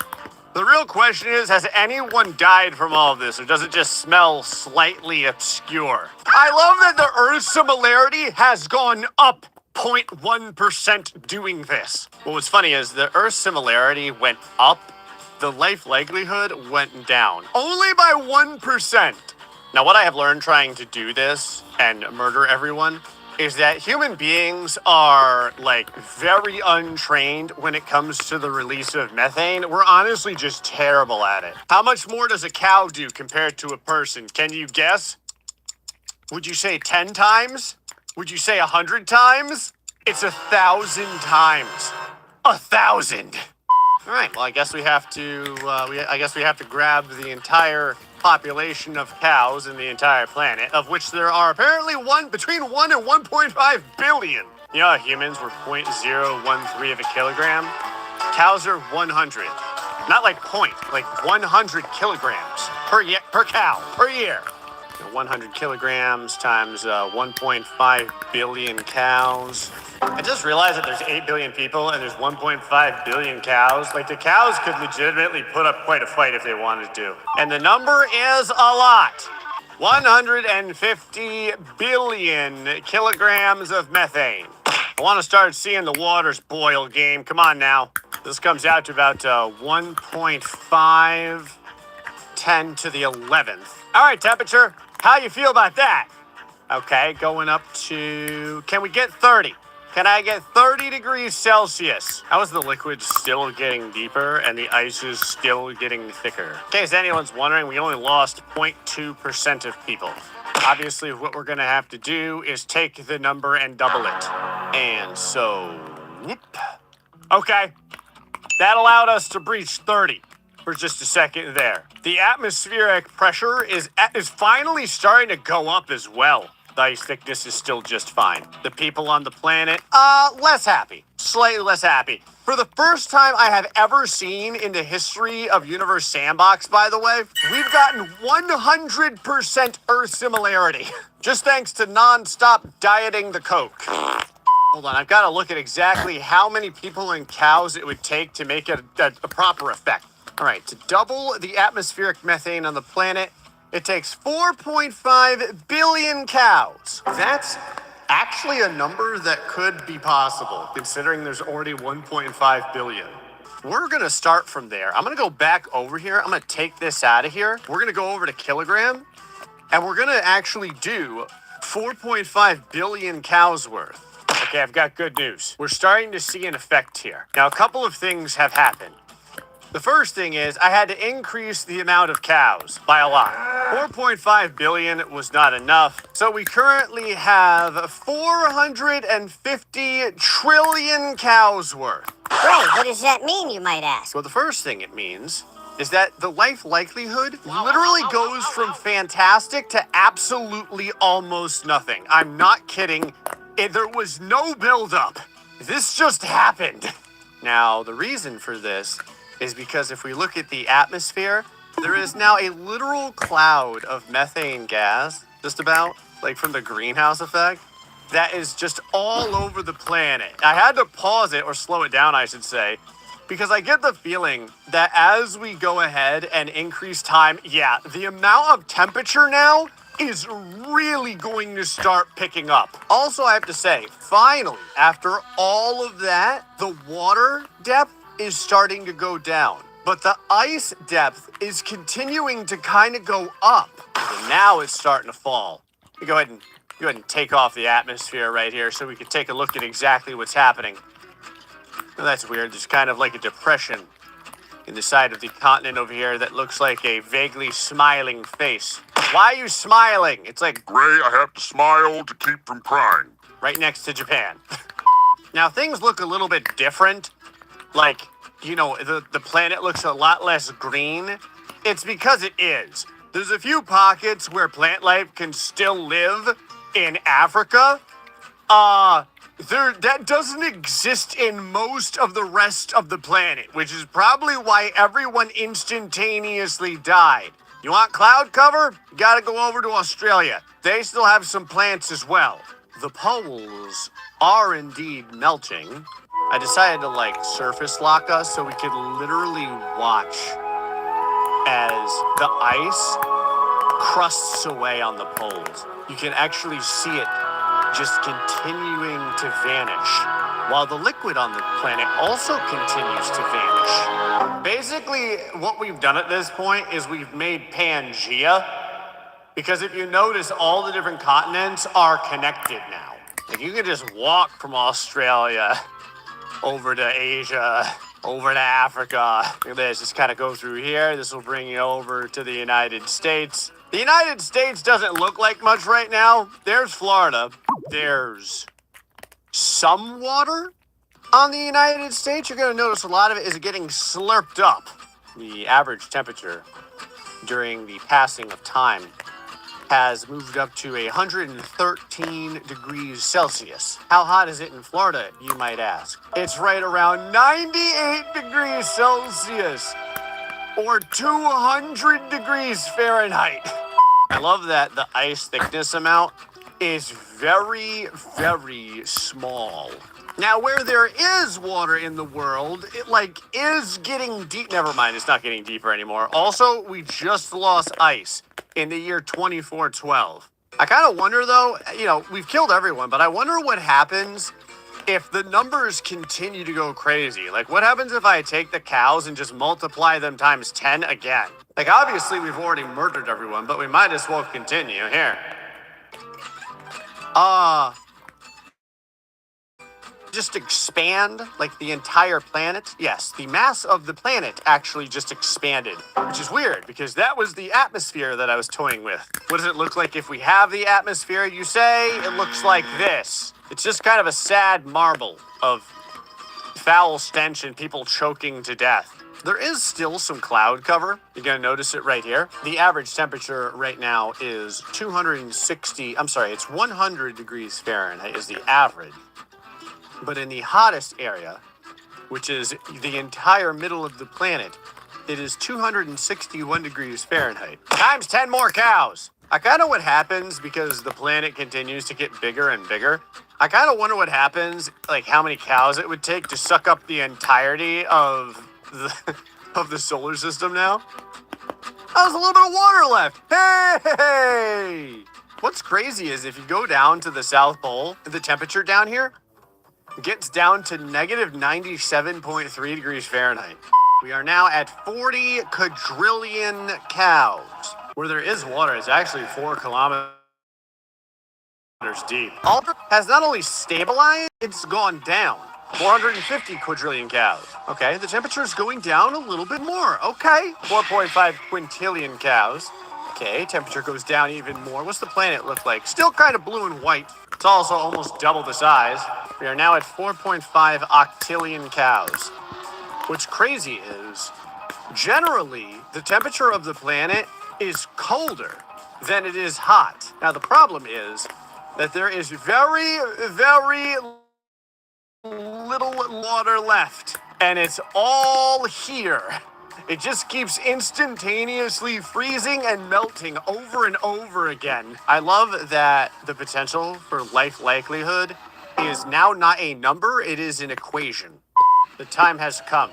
The real question is, has anyone died from all of this, or does it just smell slightly obscure? I love that the Earth similarity has gone up 0.1% doing this. What was funny is the Earth similarity went up, the life likelihood went down. Only by 1%. Now, what I have learned trying to do this and murder everyone is that human beings are, like, very untrained when it comes to the release of methane. We're honestly just terrible at it. How much more does a cow do compared to a person? Can you guess? Would you say 10 times? Would you say 100 times? It's 1,000 times. 1,000. All right, well, I guess we have to grab the entire population of cows in the entire planet, of which there are apparently between 1 and 1.5 billion. You know how humans were 0.013 of a kilogram? Cows are 100. Not like like 100 kilograms per cow per year. 100 kilograms times 1.5 billion cows. I just realized that there's 8 billion people and there's 1.5 billion cows. Like, the cows could legitimately put up quite a fight if they wanted to. And the number is a lot. 150 billion kilograms of methane. I want to start seeing the waters boil, game. Come on now. This comes out to about 1.5, 10 to the 11th. All right, temperature. How you feel about that? Okay, going up to... Can we get 30? Can I get 30 degrees Celsius? How is the liquid still getting deeper and the ice is still getting thicker? In case anyone's wondering, we only lost 0.2% of people. Obviously, what we're going to have to do is take the number and double it. And so, whoop. Okay, that allowed us to breach 30 for just a second there. The atmospheric pressure is finally starting to go up as well. The ice thickness is still just fine. The people on the planet, less happy. Slightly less happy. For the first time I have ever seen in the history of Universe Sandbox, by the way, we've gotten 100% Earth similarity. Just thanks to non-stop dieting the Coke. Hold on, I've got to look at exactly how many people and cows it would take to make it a proper effect. All right, to double the atmospheric methane on the planet, it takes 4.5 billion cows. That's actually a number that could be possible, considering there's already 1.5 billion. We're going to start from there. I'm going to go back over here. I'm going to take this out of here. We're going to go over to kilogram, and we're going to actually do 4.5 billion cows worth. Okay, I've got good news. We're starting to see an effect here. Now, a couple of things have happened. The first thing is I had to increase the amount of cows by a lot. 4.5 billion was not enough. So we currently have 450 trillion cows worth. Wait, what does that mean, you might ask? So the first thing it means is that the life likelihood literally goes from fantastic to absolutely almost nothing. I'm not kidding. There was no buildup. This just happened. Now, the reason for this is because if we look at the atmosphere, there is now a literal cloud of methane gas, just about, like from the greenhouse effect, that is just all over the planet. I had to pause it, or slow it down, I should say, because I get the feeling that as we go ahead and increase time, the amount of temperature now is really going to start picking up. Also, I have to say, finally, after all of that, the water depth is starting to go down. but the ice depth is continuing to kind of go up. And now it's starting to fall. Go ahead and take off the atmosphere right here so we can take a look at exactly what's happening. Well, that's weird. There's kind of like a depression in the side of the continent over here that looks like a vaguely smiling face. Why are you smiling? It's like Gray, I have to smile to keep from crying. right next to Japan. Now, things look a little bit different. Like, you know, the planet looks a lot less green. It's because it is. There's a few pockets where plant life can still live in Africa. That doesn't exist in most of the rest of the planet, which is probably why everyone instantaneously died. You want cloud cover? You gotta go over to Australia. They still have some plants as well. The poles are indeed melting. I decided to surface lock us so we could literally watch as the ice crusts away on the poles. You can actually see it just continuing to vanish, while the liquid on the planet also continues to vanish. Basically, what we've done at this point is we've made Pangea, because if you notice, all the different continents are connected now. Like, you can just walk from Australia over to Asia, over to Africa. Look at this, just kind of go through here. This will bring you over to the United States. The United States doesn't look like much right now. There's Florida. There's some water on the United States. You're going to notice a lot of it is getting slurped up. The average temperature during the passing of time has moved up to 113 degrees Celsius. How hot is it in Florida, you might ask? It's right around 98 degrees Celsius, or 200 degrees Fahrenheit. I love that the ice thickness amount is very, very small. Now, where there is water in the world, it is getting deep. Never mind, it's not getting deeper anymore. Also, we just lost ice in the year 2412. I kind of wonder, though, we've killed everyone, but I wonder what happens if the numbers continue to go crazy. What happens if I take the cows and just multiply them times 10 again? Obviously, we've already murdered everyone, but we might as well continue. Here. Just expand, the entire planet? Yes, the mass of the planet actually just expanded, which is weird, because that was the atmosphere that I was toying with. What does it look like if we have the atmosphere, you say? It looks like this. It's just kind of a sad marble of foul stench and people choking to death. There is still some cloud cover. You're going to notice it right here. The average temperature right now is 100 degrees Fahrenheit is the average. But in the hottest area, which is the entire middle of the planet, it is 261 degrees Fahrenheit. Times 10 more cows. I kind of what happens because the planet continues to get bigger and bigger. I kind of wonder what happens, how many cows it would take to suck up the entirety of the solar system now. There's a little bit of water left. Hey! What's crazy is if you go down to the South Pole, the temperature down here gets down to negative 97.3 degrees Fahrenheit. We are now at 40 quadrillion cows. Where there is water, it's actually 4 kilometers deep. Alder has not only stabilized, it's gone down. 450 quadrillion cows. Okay, the temperature is going down a little bit more. Okay, 4.5 quintillion cows. Okay, temperature goes down even more. What's the planet look like? Still kind of blue and white. It's also almost double the size. We are now at 4.5 octillion cows. What's crazy is, generally, the temperature of the planet is colder than it is hot. Now, the problem is that there is very, very little water left, and it's all here. It just keeps instantaneously freezing and melting over and over again. I love that the potential for life likelihood is now not a number, it is an equation. The time has come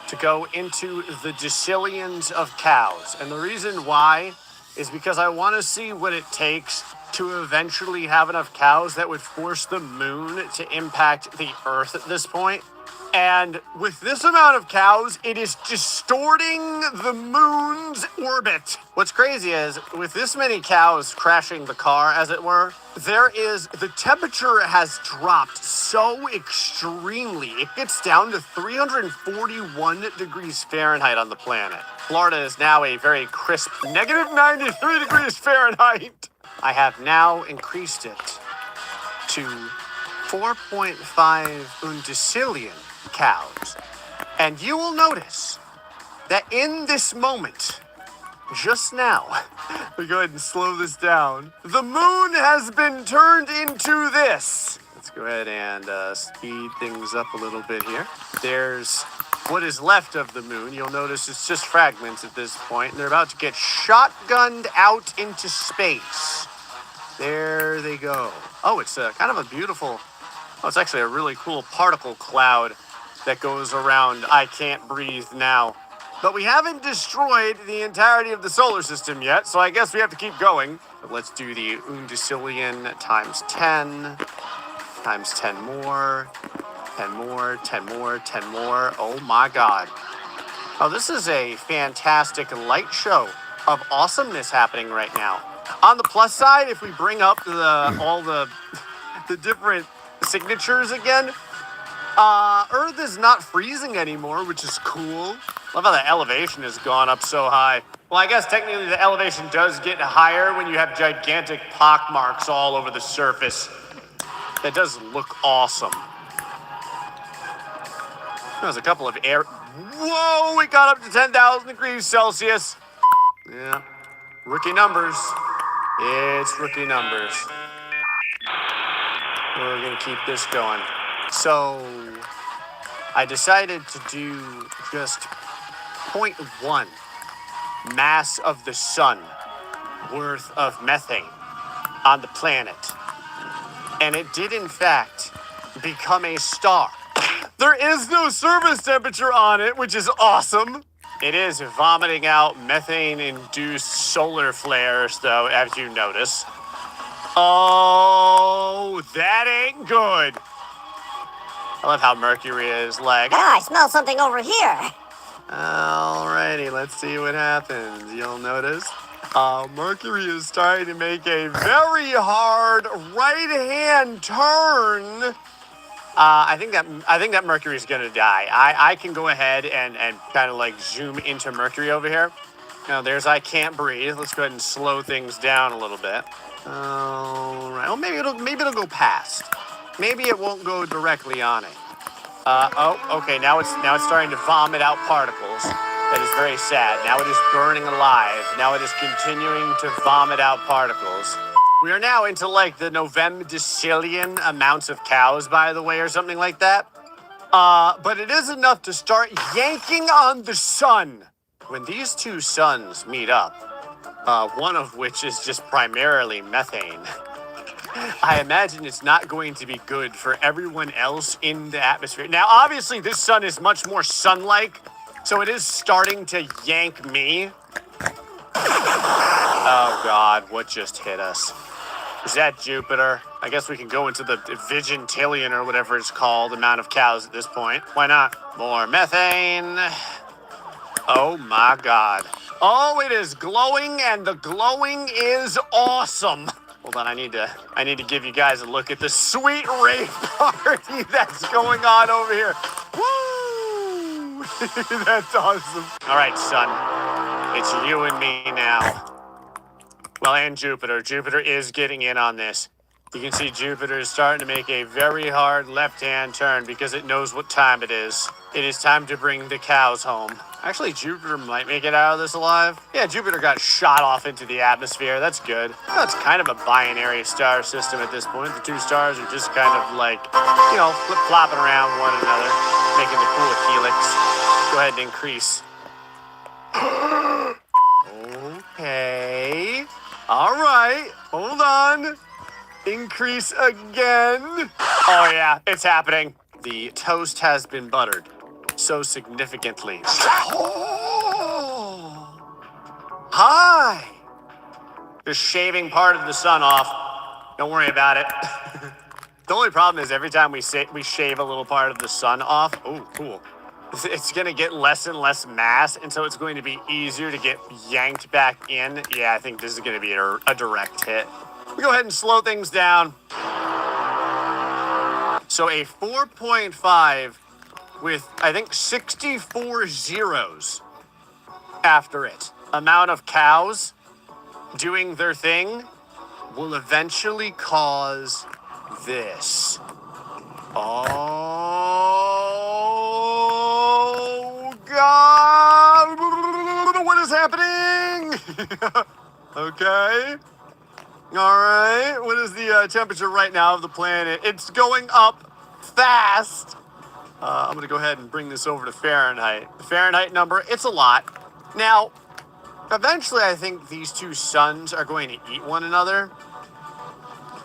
to go into the decillions of cows. And the reason why is because I want to see what it takes to eventually have enough cows that would force the moon to impact the Earth at this point. And with this amount of cows, it is distorting the moon's orbit. What's crazy is, with this many cows crashing the car, as it were, the temperature has dropped so extremely. It gets down to 341 degrees Fahrenheit on the planet. Florida is now a very crisp negative 93 degrees Fahrenheit. I have now increased it to 4.5 undecillion cows. And you will notice that in this moment, just now, we go ahead and slow this down. The moon has been turned into this. Let's go ahead and speed things up a little bit here. There's what is left of the moon. You'll notice it's just fragments at this point, and they're about to get shotgunned out into space. There they go. Oh, it's kind of a beautiful, it's actually a really cool particle cloud that goes around I can't breathe now. But we haven't destroyed the entirety of the solar system yet, so I guess we have to keep going. But let's do the undecillion times 10, times 10 more, 10 more, 10 more, 10 more. Oh my God. Oh, this is a fantastic light show of awesomeness happening right now. On the plus side, if we bring up all the different signatures again, Earth is not freezing anymore, which is cool. Love how the elevation has gone up so high. Well, I guess technically the elevation does get higher when you have gigantic pock marks all over the surface. That does look awesome. There's a couple of air... Whoa, we got up to 10,000 degrees Celsius. Yeah, rookie numbers. It's rookie numbers. We're gonna keep this going. So, I decided to do just 0.1 mass of the sun worth of methane on the planet. And it did, in fact, become a star. There is no surface temperature on it, which is awesome. It is vomiting out methane-induced solar flares, though, as you notice. Oh, that ain't good. I love how Mercury is like, I smell something over here. alrighty, let's see what happens. You'll notice Mercury is starting to make a very hard right-hand turn. I think that Mercury's gonna die. I can go ahead and kind of like zoom into Mercury over here. Now there's I can't breathe. Let's go ahead and slow things down a little bit. All right. Well, maybe it'll go past. Maybe it won't go directly on it. Okay. Now it's starting to vomit out particles. That is very sad. Now it is burning alive. Now it is continuing to vomit out particles. We are now into like the novemdecillion amounts of cows, by the way, or something like that. But it is enough to start yanking on the sun. When these two suns meet up, one of which is just primarily methane, I imagine it's not going to be good for everyone else in the atmosphere. Now, obviously, this sun is much more sun-like, so it is starting to yank me. Oh, God, what just hit us? Is that Jupiter? I guess we can go into the vigintillion or whatever it's called, amount of cows at this point. Why not? More methane. Oh, my God. Oh, it is glowing, and the glowing is awesome. Hold on, I need to give you guys a look at the sweet rave party that's going on over here. Woo! That's awesome. All right, son. It's you and me now. Well, and Jupiter. Jupiter is getting in on this. You can see Jupiter is starting to make a very hard left-hand turn because it knows what time it is. It is time to bring the cows home. Actually, Jupiter might make it out of this alive. Yeah, Jupiter got shot off into the atmosphere. That's good. That's kind of a binary star system at this point. The two stars are just kind of like, you know, flip-flopping around one another, making the cool helix. Go ahead and increase. Okay. All right. Hold on. Increase again. Oh, yeah, it's happening. The toast has been buttered so significantly. Oh. Hi. Just shaving part of the sun off. Don't worry about it. The only problem is every time we shave a little part of the sun off. Oh, cool. It's going to get less and less mass, and so it's going to be easier to get yanked back in. Yeah, I think this is going to be a direct hit. We go ahead and slow things down. So a 4.5 with, I think, 64 zeros after it. Amount of cows doing their thing will eventually cause this. Oh, God! What is happening? Okay. All right. What is the temperature right now of the planet? It's going up fast. I'm going to go ahead and bring this over to Fahrenheit. The Fahrenheit number, it's a lot. Now, eventually I think these two suns are going to eat one another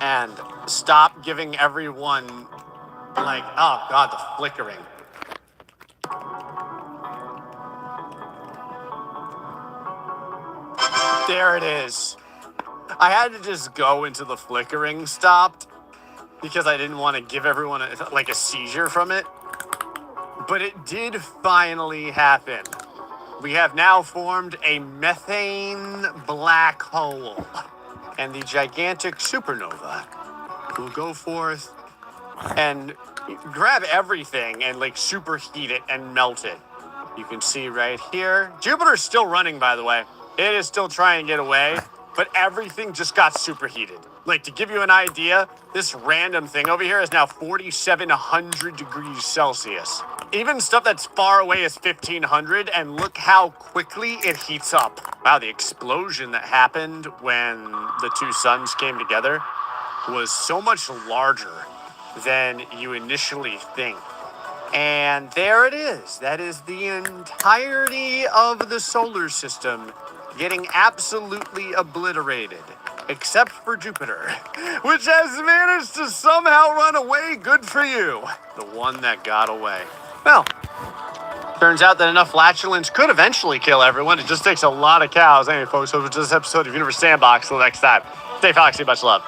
and stop giving everyone, like, oh God, the flickering. There it is. I had to just go until the flickering stopped because I didn't want to give everyone a seizure from it. But it did finally happen. We have now formed a methane black hole. And the gigantic supernova will go forth and grab everything and superheat it and melt it. You can see right here. Jupiter's still running, by the way. It is still trying to get away, but everything just got superheated. To give you an idea, this random thing over here is now 4,700 degrees Celsius. Even stuff that's far away is 1,500, and look how quickly it heats up. Wow, the explosion that happened when the two suns came together was so much larger than you initially think. And there it is. That is the entirety of the solar system getting absolutely obliterated, except for Jupiter, which has managed to somehow run away. Good for you. The one that got away. Well, turns out that enough flatulence could eventually kill everyone. It just takes a lot of cows. Anyway, folks, hope this episode of Universe Sandbox. Till next time, stay foxy, much love.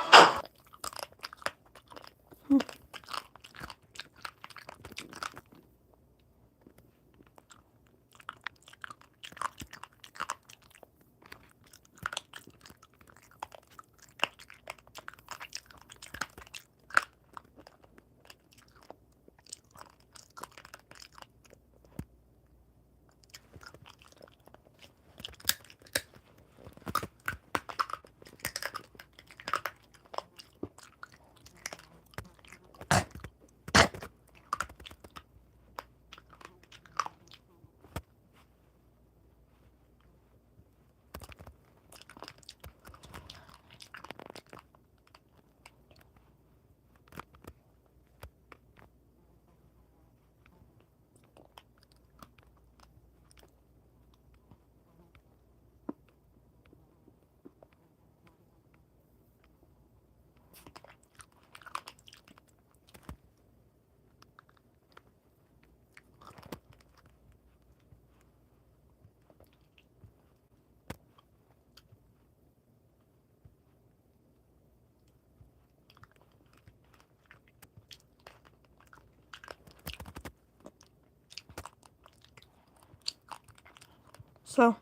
So,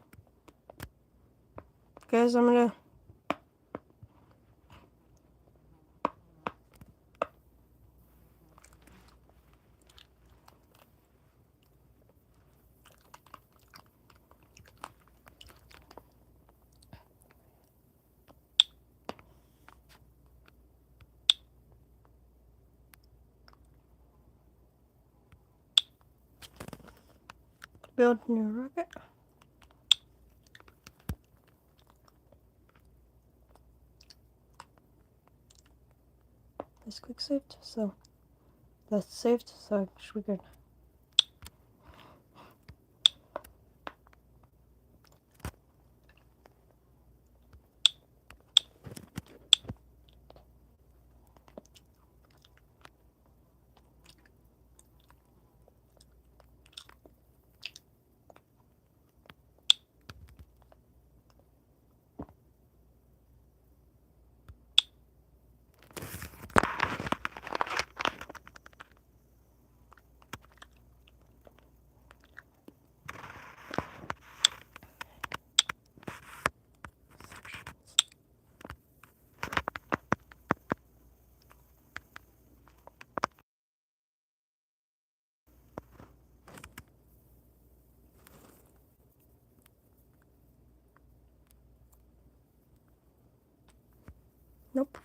guys, I'm gonna build a new rocket. This quick saved, so that's saved, so I should be good. Nope.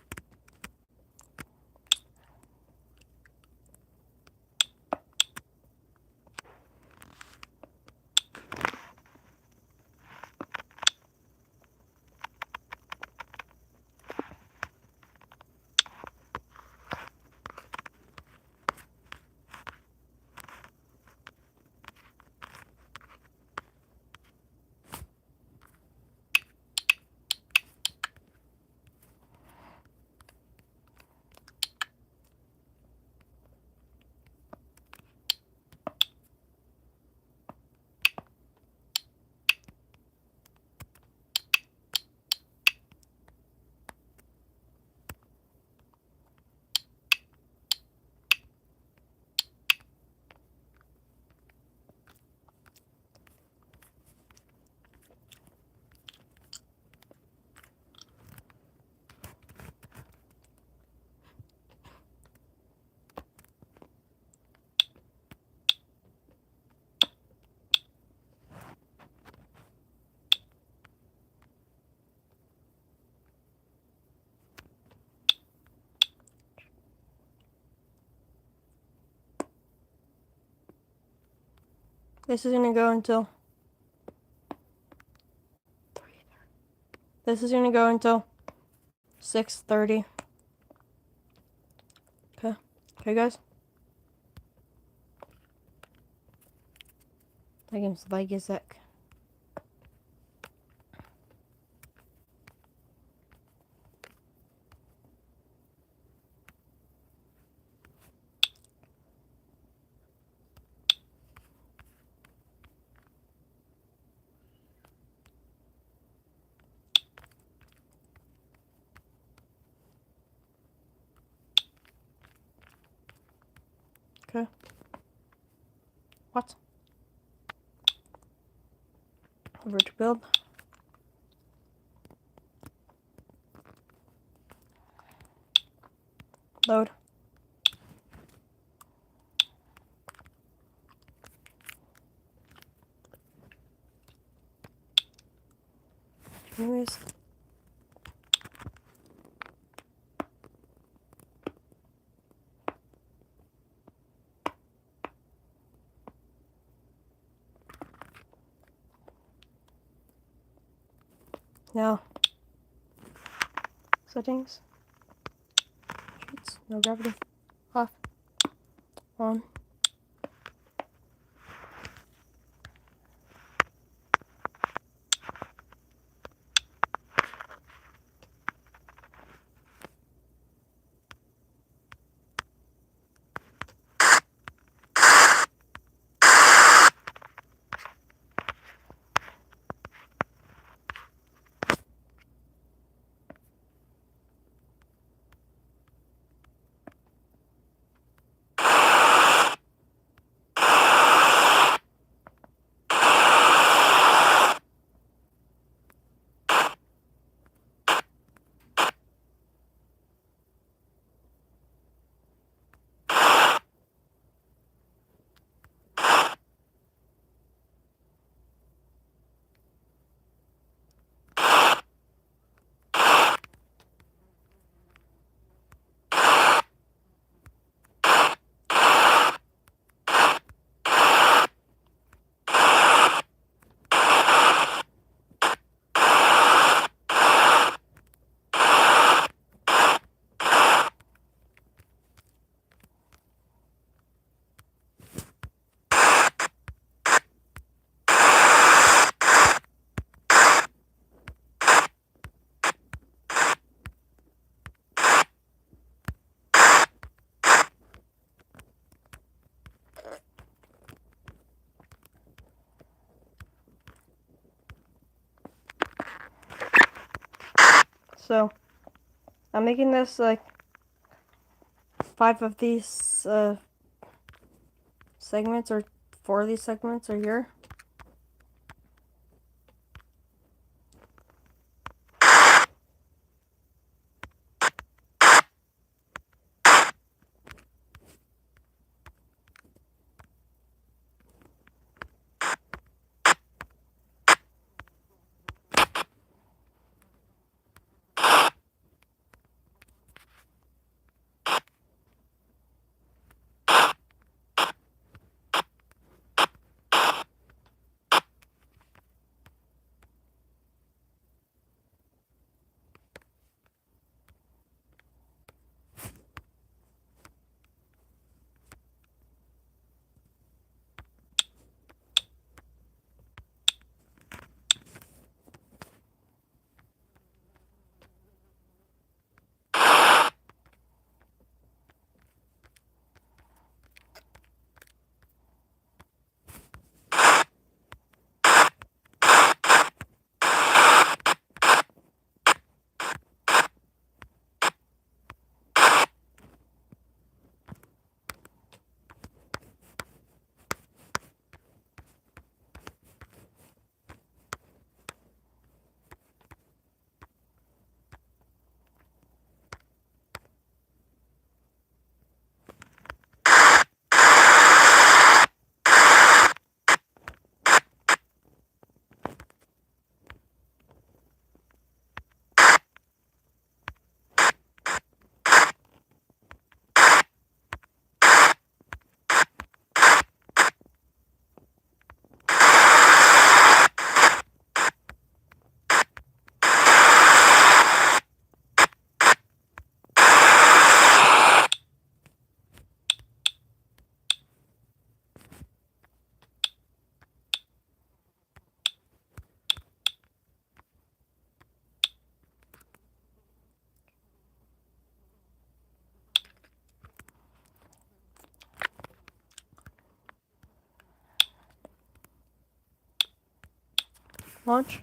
This is gonna go until 6:30. Okay. Okay, guys. That game's like a sec. Okay. What? Over to build. Load. Anyways. Now. Settings. Sheets. No gravity. Off. On. So, I'm making this like 5 of these segments, or 4 of these segments are here. Launch.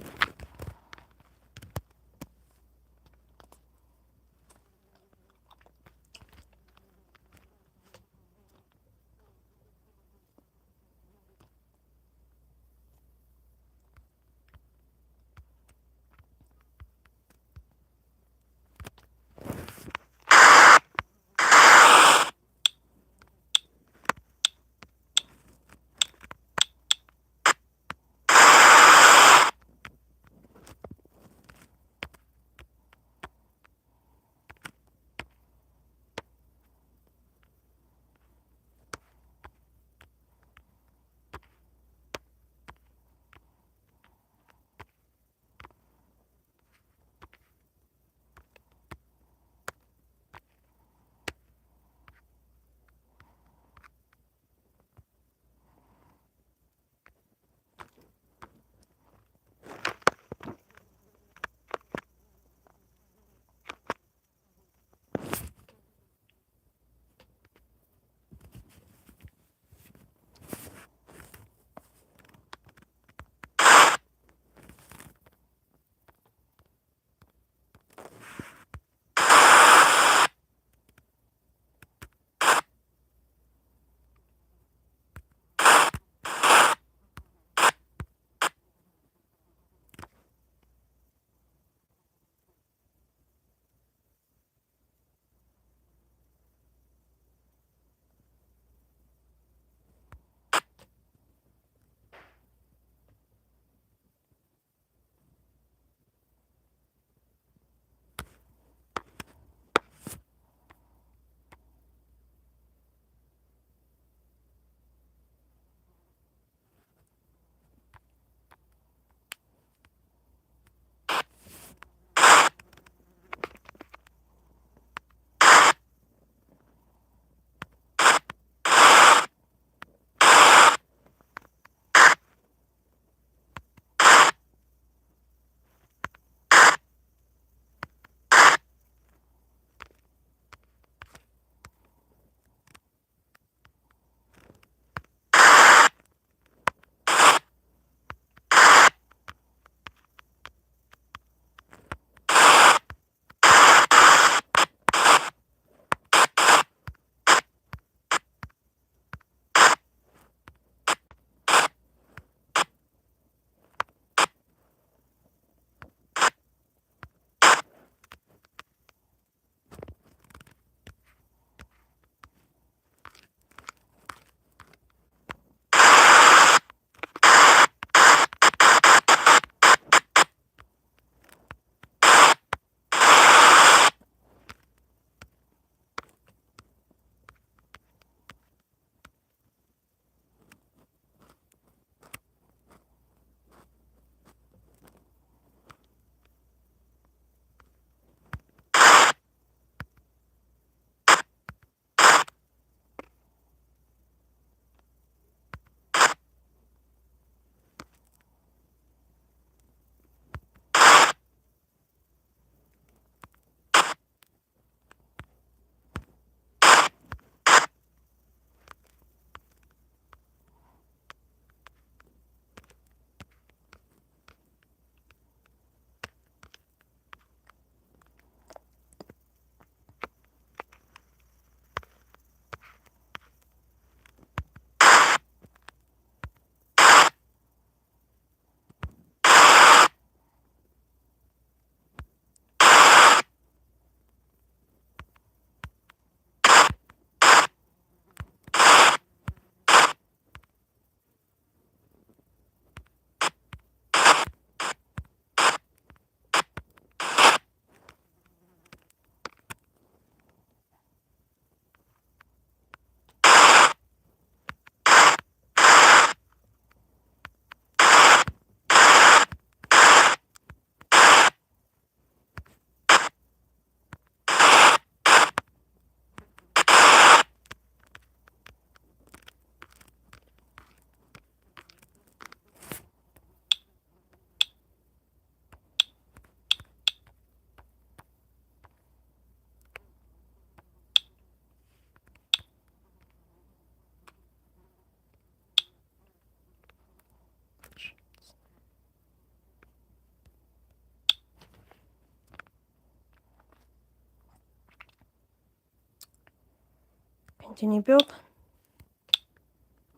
Continue build.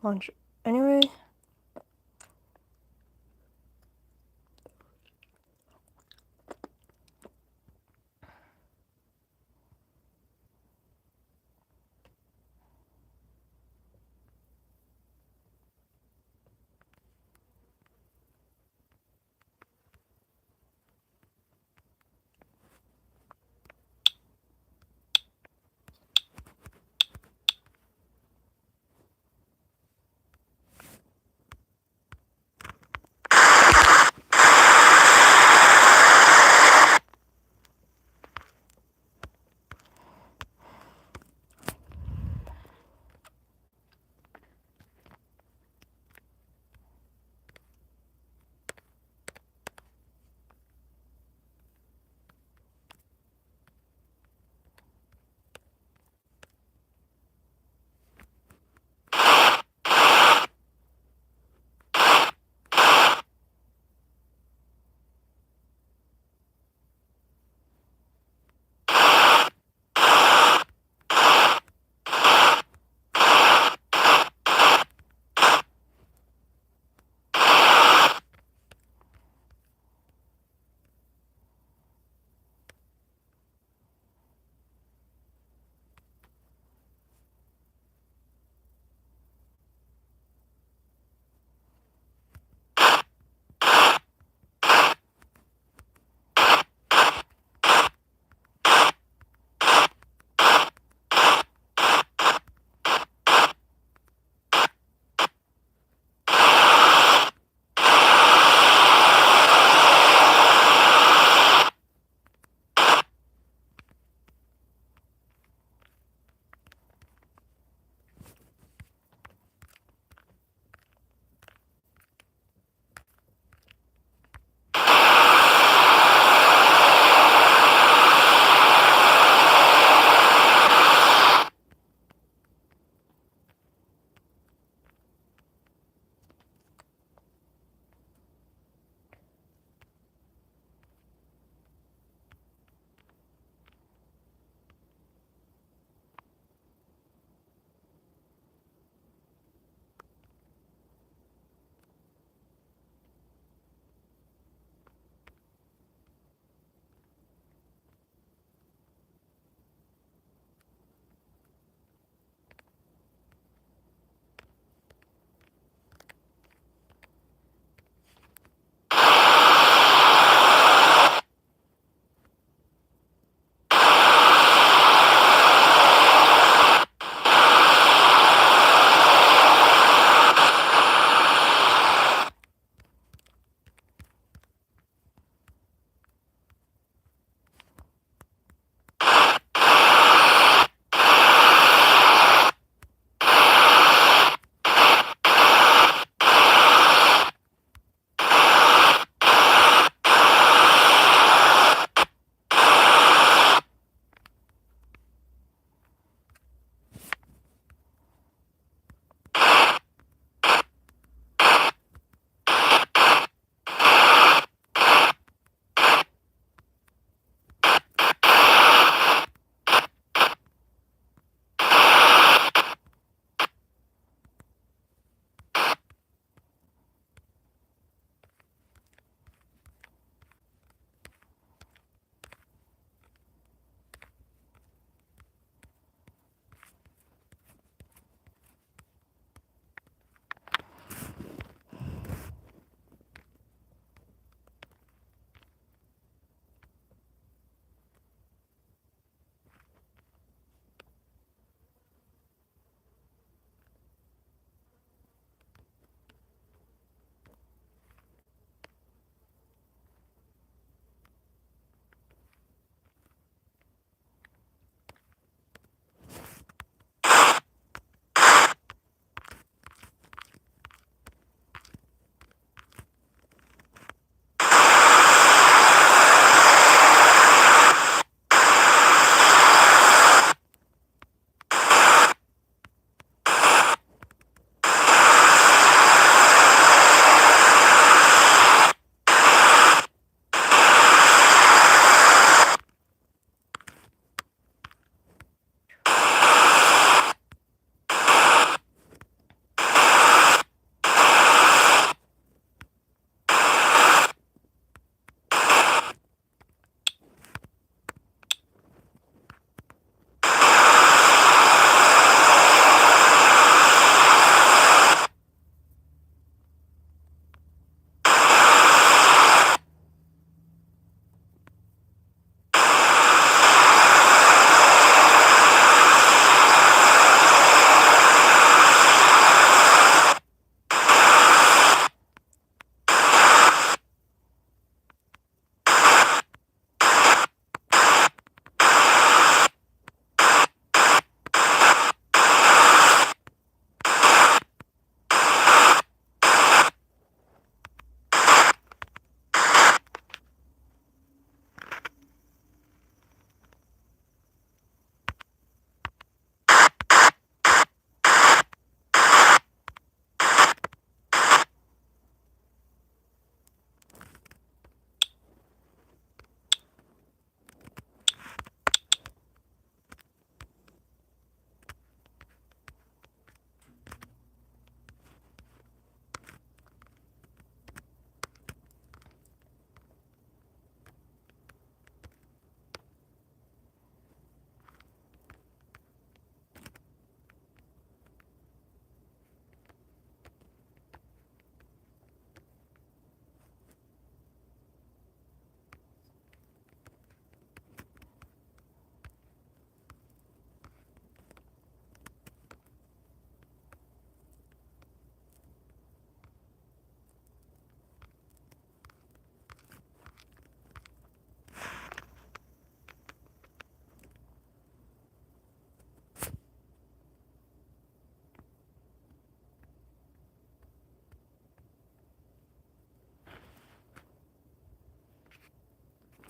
Launch anyway.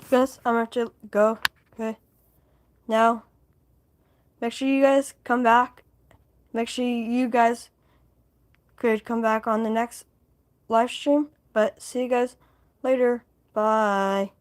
guys, I'm gonna have to go. Okay. Now, make sure you guys come back. Make sure you guys could come back on the next live stream. But see you guys later. Bye.